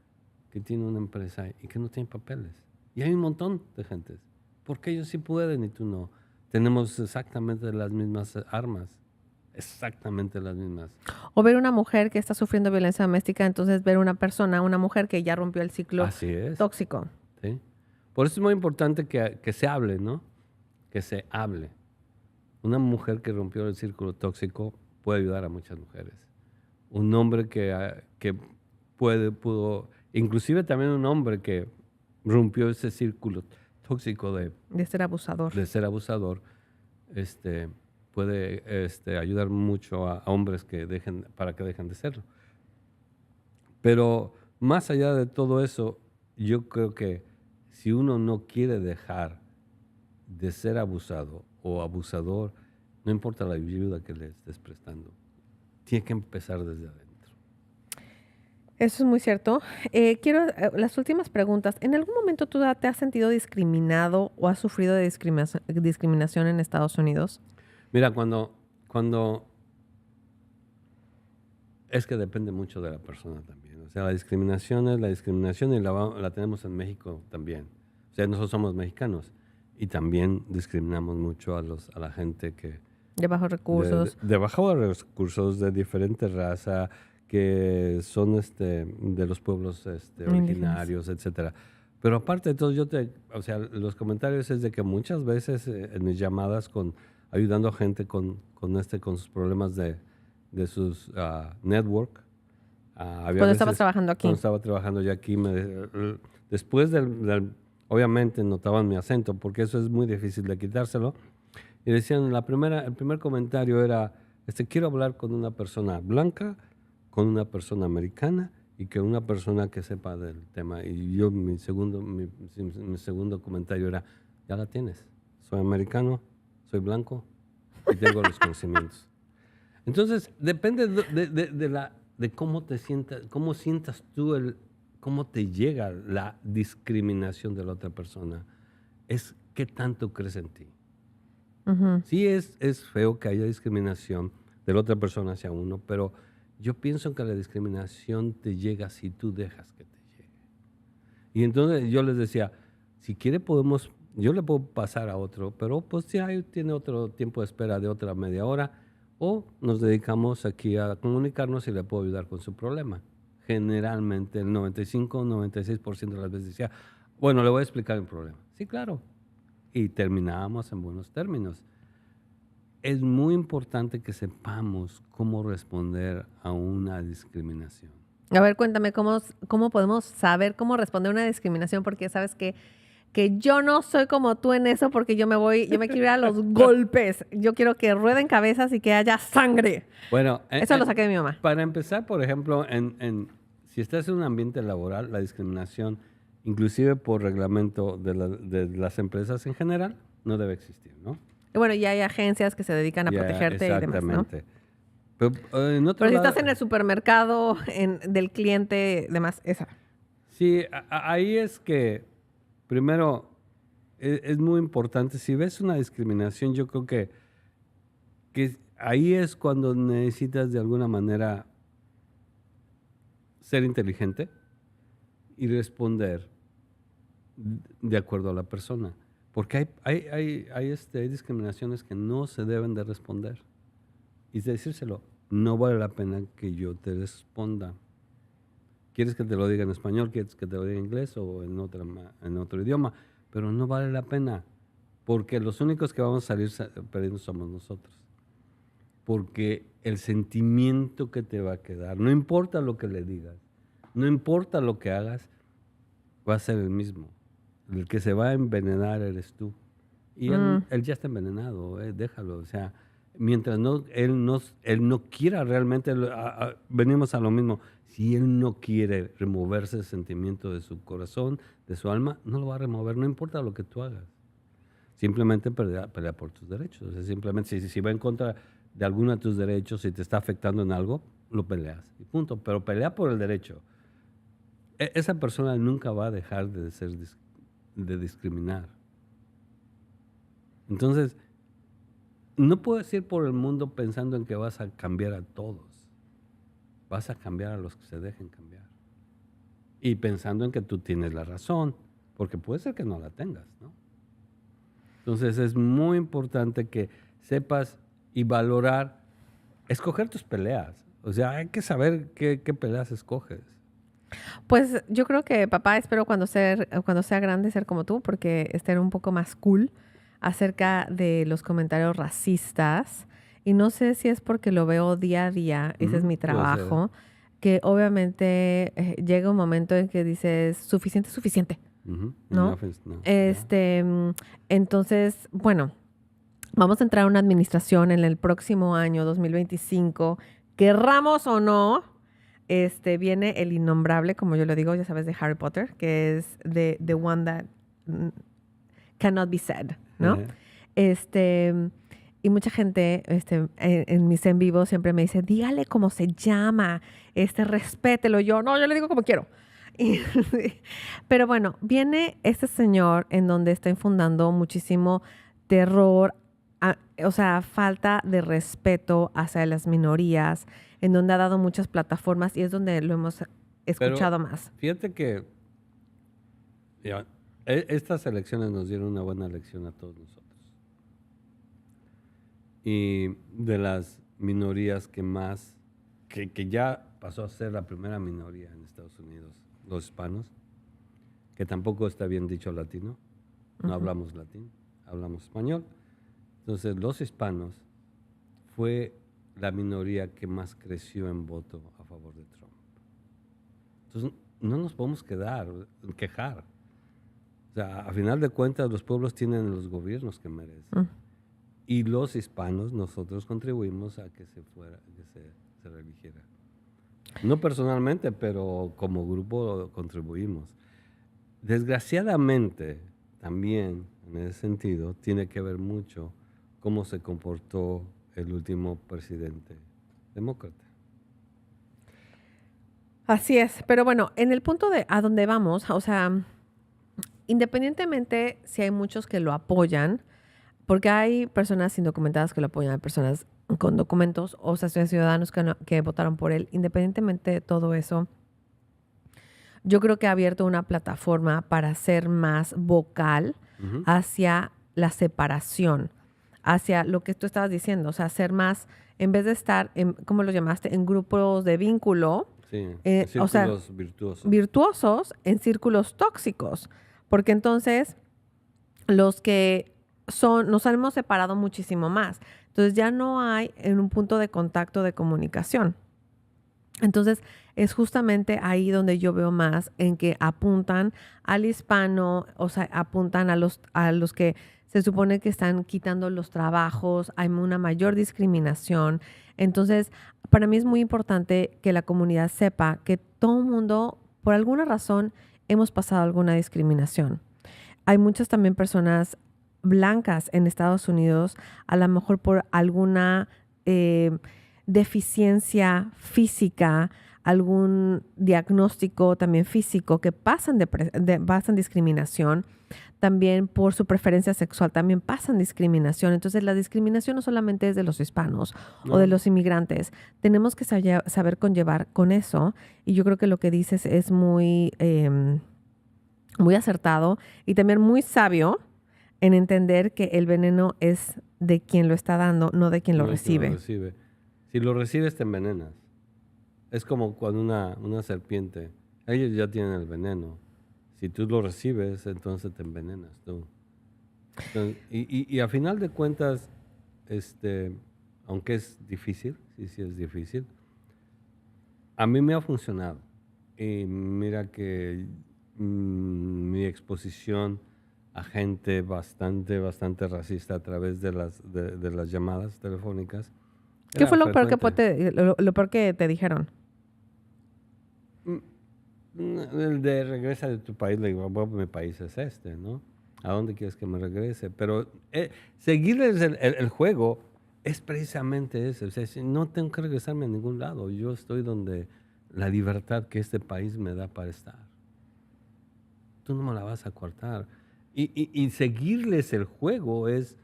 que tiene una empresa y que no tiene papeles. Y hay un montón de gentes. ¿Por qué ellos sí pueden y tú no? Tenemos exactamente las mismas armas. Exactamente las mismas. O ver una mujer que está sufriendo violencia doméstica, entonces ver una mujer que ya rompió el ciclo Así es. tóxico. ¿Sí? Por eso es muy importante que se hable, ¿no? Que se hable. Una mujer que rompió el círculo tóxico puede ayudar a muchas mujeres. Un hombre que pudo, inclusive también un hombre que rompió ese círculo tóxico de ser abusador. Puede ayudar mucho a hombres para que dejen de serlo. Pero más allá de todo eso, yo creo que si uno no quiere dejar de ser abusado o abusador, no importa la ayuda que le estés prestando, tiene que empezar desde adentro. Eso es muy cierto. Quiero las últimas preguntas. ¿En algún momento tú te has sentido discriminado o has sufrido de discriminación en Estados Unidos? Mira, cuando Es que depende mucho de la persona también. O sea, la discriminación es la discriminación y la tenemos en México también. O sea, nosotros somos mexicanos y también discriminamos mucho a la gente que... De bajos recursos. De bajos recursos, de diferente raza, que son de los pueblos originarios, etcétera. Pero aparte de todo, o sea, los comentarios es de que muchas veces en mis llamadas ayudando a gente con sus problemas de sus network. Cuando estabas trabajando aquí. Cuando estaba trabajando yo aquí, después obviamente notaban mi acento, porque eso es muy difícil de quitárselo. Y decían, el primer comentario era, quiero hablar con una persona blanca, con una persona americana y con una persona que sepa del tema. Y yo, mi segundo comentario era, ya la tienes. Soy americano, soy blanco y tengo los conocimientos. Entonces, depende de cómo te sientas, cómo sientas tú, cómo te llega la discriminación de la otra persona. Es qué tanto crees en ti. Uh-huh. Sí es feo que haya discriminación de la otra persona hacia uno, pero yo pienso que la discriminación te llega si tú dejas que te llegue. Y entonces yo les decía, si quiere yo le puedo pasar a otro, pero pues si tiene otro tiempo de espera de otra media hora, o nos dedicamos aquí a comunicarnos y le puedo ayudar con su problema. Generalmente el 95-96% de las veces decía, bueno, le voy a explicar el problema. Sí, claro. Y terminábamos en buenos términos. Es muy importante que sepamos cómo responder a una discriminación. A ver, cuéntame, ¿cómo podemos saber cómo responder a una discriminación? Porque sabes que yo no soy como tú en eso, porque yo me quiero ir a los golpes. Yo quiero que rueden cabezas y que haya sangre. Bueno, eso lo saqué de mi mamá. Para empezar, por ejemplo, si estás en un ambiente laboral, la discriminación, inclusive por reglamento de las empresas en general, no debe existir, ¿no? Y bueno, ya hay agencias que se dedican a protegerte y demás, ¿no? Pero si estás en el supermercado del cliente, demás, esa. Sí, ahí es que, primero, es muy importante. Si ves una discriminación, yo creo que ahí es cuando necesitas de alguna manera ser inteligente y responder de acuerdo a la persona. Porque hay discriminaciones que no se deben de responder. Y decírselo, no vale la pena que yo te responda. ¿Quieres que te lo diga en español? ¿Quieres que te lo diga en inglés o en otro idioma? Pero no vale la pena. Porque los únicos que vamos a salir perdiendo somos nosotros. Porque el sentimiento que te va a quedar, no importa lo que le digas, no importa lo que hagas, va a ser el mismo. El que se va a envenenar eres tú. Y él ya está envenenado, déjalo. O sea, mientras él no quiera realmente, venimos a lo mismo. Si él no quiere removerse ese sentimiento de su corazón, de su alma, no lo va a remover, no importa lo que tú hagas. Simplemente pelea por tus derechos. O sea, simplemente si va en contra de alguno de tus derechos, si te está afectando en algo, lo peleas. Y punto. Pero pelea por el derecho. Esa persona nunca va a dejar de discriminar. Entonces, no puedes ir por el mundo pensando en que vas a cambiar a todos. Vas a cambiar a los que se dejen cambiar. Y pensando en que tú tienes la razón, porque puede ser que no la tengas, ¿no? Entonces, es muy importante que sepas y valorar, escoger tus peleas. O sea, hay que saber qué peleas escoges. Pues yo creo que papá, espero cuando sea grande ser como tú, porque estar un poco más cool acerca de los comentarios racistas. Y no sé si es porque lo veo día a día, ese es mi trabajo, que obviamente llega un momento en que dices, suficiente es suficiente, ¿no? Entonces, bueno, vamos a entrar a una administración en el próximo año, 2025, querramos o no. Viene el innombrable, como yo lo digo, ya sabes, de Harry Potter, que es the one that cannot be said, ¿no? Y mucha gente en mis en vivo siempre me dice, dígale cómo se llama, respételo. Yo le digo como quiero. Pero bueno, viene este señor en donde está infundando muchísimo terror, o sea, falta de respeto hacia las minorías, en donde ha dado muchas plataformas y es donde lo hemos escuchado más. Fíjate que ya, estas elecciones nos dieron una buena lección a todos nosotros. Y de las minorías que ya pasó a ser la primera minoría en Estados Unidos, los hispanos, que tampoco está bien dicho latino, no hablamos latín, hablamos español. Entonces, los hispanos fue la minoría que más creció en voto a favor de Trump. Entonces, no nos podemos quejar. O sea, a final de cuentas, los pueblos tienen los gobiernos que merecen. Y los hispanos, nosotros contribuimos a que se reeligiera. No personalmente, pero como grupo contribuimos. Desgraciadamente, también en ese sentido, tiene que ver mucho cómo se comportó el último presidente demócrata. Así es, pero bueno, en el punto de a dónde vamos, o sea, independientemente si hay muchos que lo apoyan, porque hay personas indocumentadas que lo apoyan, hay personas con documentos, o sea, ciudadanos que votaron por él, independientemente de todo eso, yo creo que ha abierto una plataforma para ser más vocal hacia la separación, hacia lo que tú estabas diciendo, o sea, ser más, en vez de estar, ¿cómo lo llamaste? En grupos de vínculo. Sí, O sea, virtuosos en círculos tóxicos, porque entonces los que nos hemos separado muchísimo más. Entonces ya no hay en un punto de contacto de comunicación. Entonces es justamente ahí donde yo veo más en que apuntan al hispano, o sea, apuntan a los que se supone que están quitando los trabajos, hay una mayor discriminación. Entonces, para mí es muy importante que la comunidad sepa que todo el mundo, por alguna razón, hemos pasado alguna discriminación. Hay muchas también personas blancas en Estados Unidos, a lo mejor por alguna deficiencia física, algún diagnóstico también físico que pasan discriminación, también por su preferencia sexual, también pasan discriminación. Entonces, la discriminación no solamente es de los hispanos o de los inmigrantes. Tenemos que saber conllevar con eso. Y yo creo que lo que dices es muy, muy acertado y también muy sabio en entender que el veneno es de quien lo está dando, no de quien lo recibe. Si lo recibes, te envenenas. Es como cuando una serpiente, ellos ya tienen el veneno. Si tú lo recibes, entonces te envenenas tú. Entonces, y a final de cuentas, aunque es difícil, sí es difícil, a mí me ha funcionado. Y mira que mi exposición a gente bastante racista a través de las llamadas telefónicas. ¿Qué fue lo peor que te dijeron? El de regresa de tu país, le digo, bueno, mi país es ¿no? ¿A dónde quieres que me regrese? Pero seguirles el juego es precisamente eso. O sea, no tengo que regresarme a ningún lado. Yo estoy donde la libertad que este país me da para estar. Tú no me la vas a cortar. Y seguirles el juego es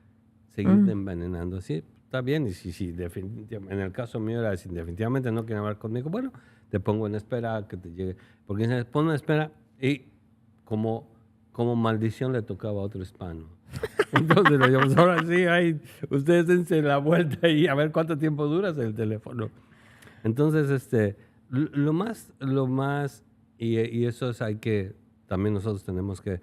seguirte envenenando. Así está bien. Y si definitivamente, en el caso mío era, si definitivamente no quieren hablar conmigo, bueno, te pongo en espera que te llegue. Porque se pone en espera y como maldición le tocaba a otro hispano. Entonces le digo, pues ahora sí, ustedes dense la vuelta y a ver cuánto tiempo duras el teléfono. Entonces, lo más, y eso es, también nosotros tenemos que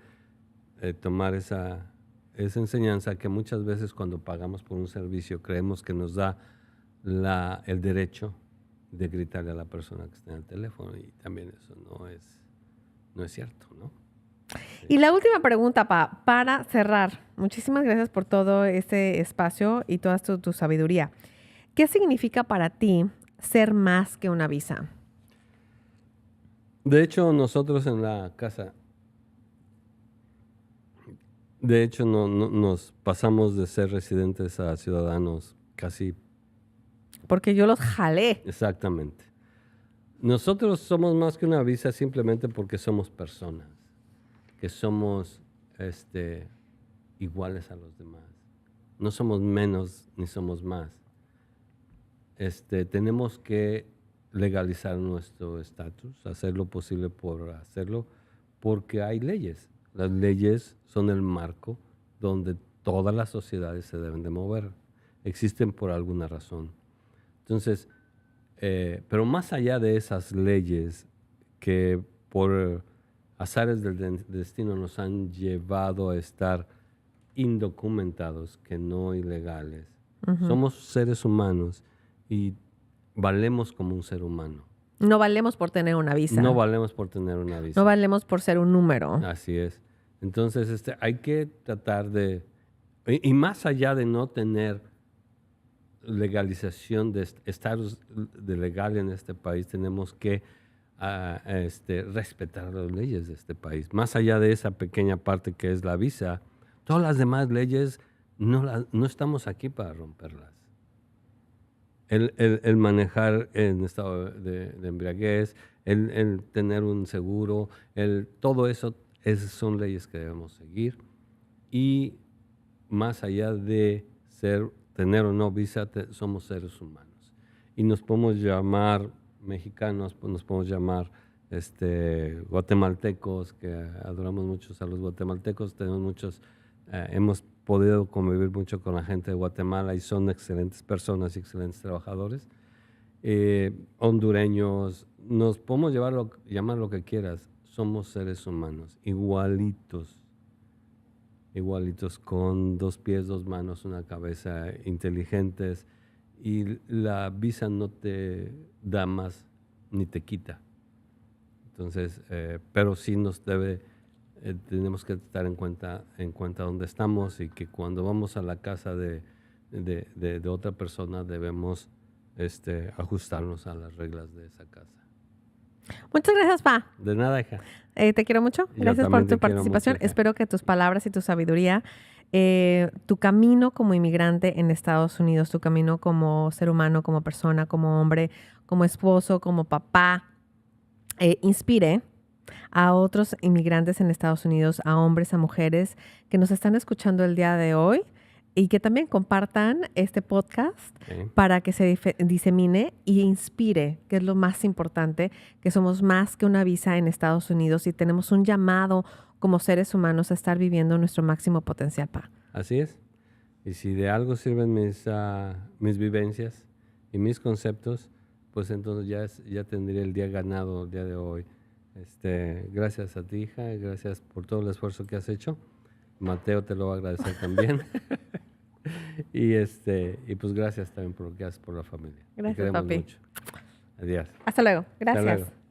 tomar esa enseñanza que muchas veces cuando pagamos por un servicio creemos que nos da el derecho de gritarle a la persona que está en el teléfono y también eso no es cierto, ¿no? Y la última pregunta, para cerrar. Muchísimas gracias por todo este espacio y toda tu sabiduría. ¿Qué significa para ti ser más que una visa? De hecho, nosotros en la casa, nos pasamos de ser residentes a ciudadanos casi. Porque yo los jalé. Exactamente. Nosotros somos más que una visa simplemente porque somos personas, que somos iguales a los demás. No somos menos ni somos más. Tenemos que legalizar nuestro estatus, hacer lo posible por hacerlo, porque hay leyes. Las leyes son el marco donde todas las sociedades se deben de mover. Existen por alguna razón. Entonces, pero más allá de esas leyes que por azares del destino nos han llevado a estar indocumentados, que no ilegales, somos seres humanos y valemos como un ser humano. No valemos por tener una visa. No valemos por tener una visa. No valemos por ser un número. Así es. Entonces, hay que tratar de... Y más allá de no tener legalización de estatus de legal en este país, tenemos que respetar las leyes de este país. Más allá de esa pequeña parte que es la visa, todas las demás leyes no estamos aquí para romperlas. El manejar en estado de embriaguez, el tener un seguro, todo eso son leyes que debemos seguir. Y más allá de tener o no visa, somos seres humanos. Y nos podemos llamar mexicanos, pues nos podemos llamar guatemaltecos, que adoramos mucho a los guatemaltecos, tenemos muchos, hemos podido convivir mucho con la gente de Guatemala y son excelentes personas y excelentes trabajadores. Hondureños, nos podemos llamar lo que quieras, somos seres humanos, igualitos, con 2 pies, 2 manos, una cabeza, inteligentes, y la visa no te da más ni te quita. Entonces, pero sí tenemos que estar en cuenta dónde estamos, y que cuando vamos a la casa de otra persona debemos ajustarnos a las reglas de esa casa. Muchas gracias, Pa. De nada, hija. Te quiero mucho. Gracias por tu participación. Mucho, espero que tus palabras y tu sabiduría, tu camino como inmigrante en Estados Unidos, tu camino como ser humano, como persona, como hombre, como esposo, como papá, inspire a otros inmigrantes en Estados Unidos, a hombres, a mujeres que nos están escuchando el día de hoy, y que también compartan este podcast para que se disemine y inspire, que es lo más importante, que somos más que una visa en Estados Unidos y tenemos un llamado como seres humanos a estar viviendo nuestro máximo potencial, Pa. Así es. Y si de algo sirven mis vivencias y mis conceptos, pues entonces ya tendría el día ganado el día de hoy. Gracias a ti, hija, y gracias por todo el esfuerzo que has hecho. Mateo te lo va a agradecer también. y pues gracias también por lo que haces por la familia. Gracias, te queremos papi. mucho. Adiós. Hasta luego. Gracias. Hasta luego.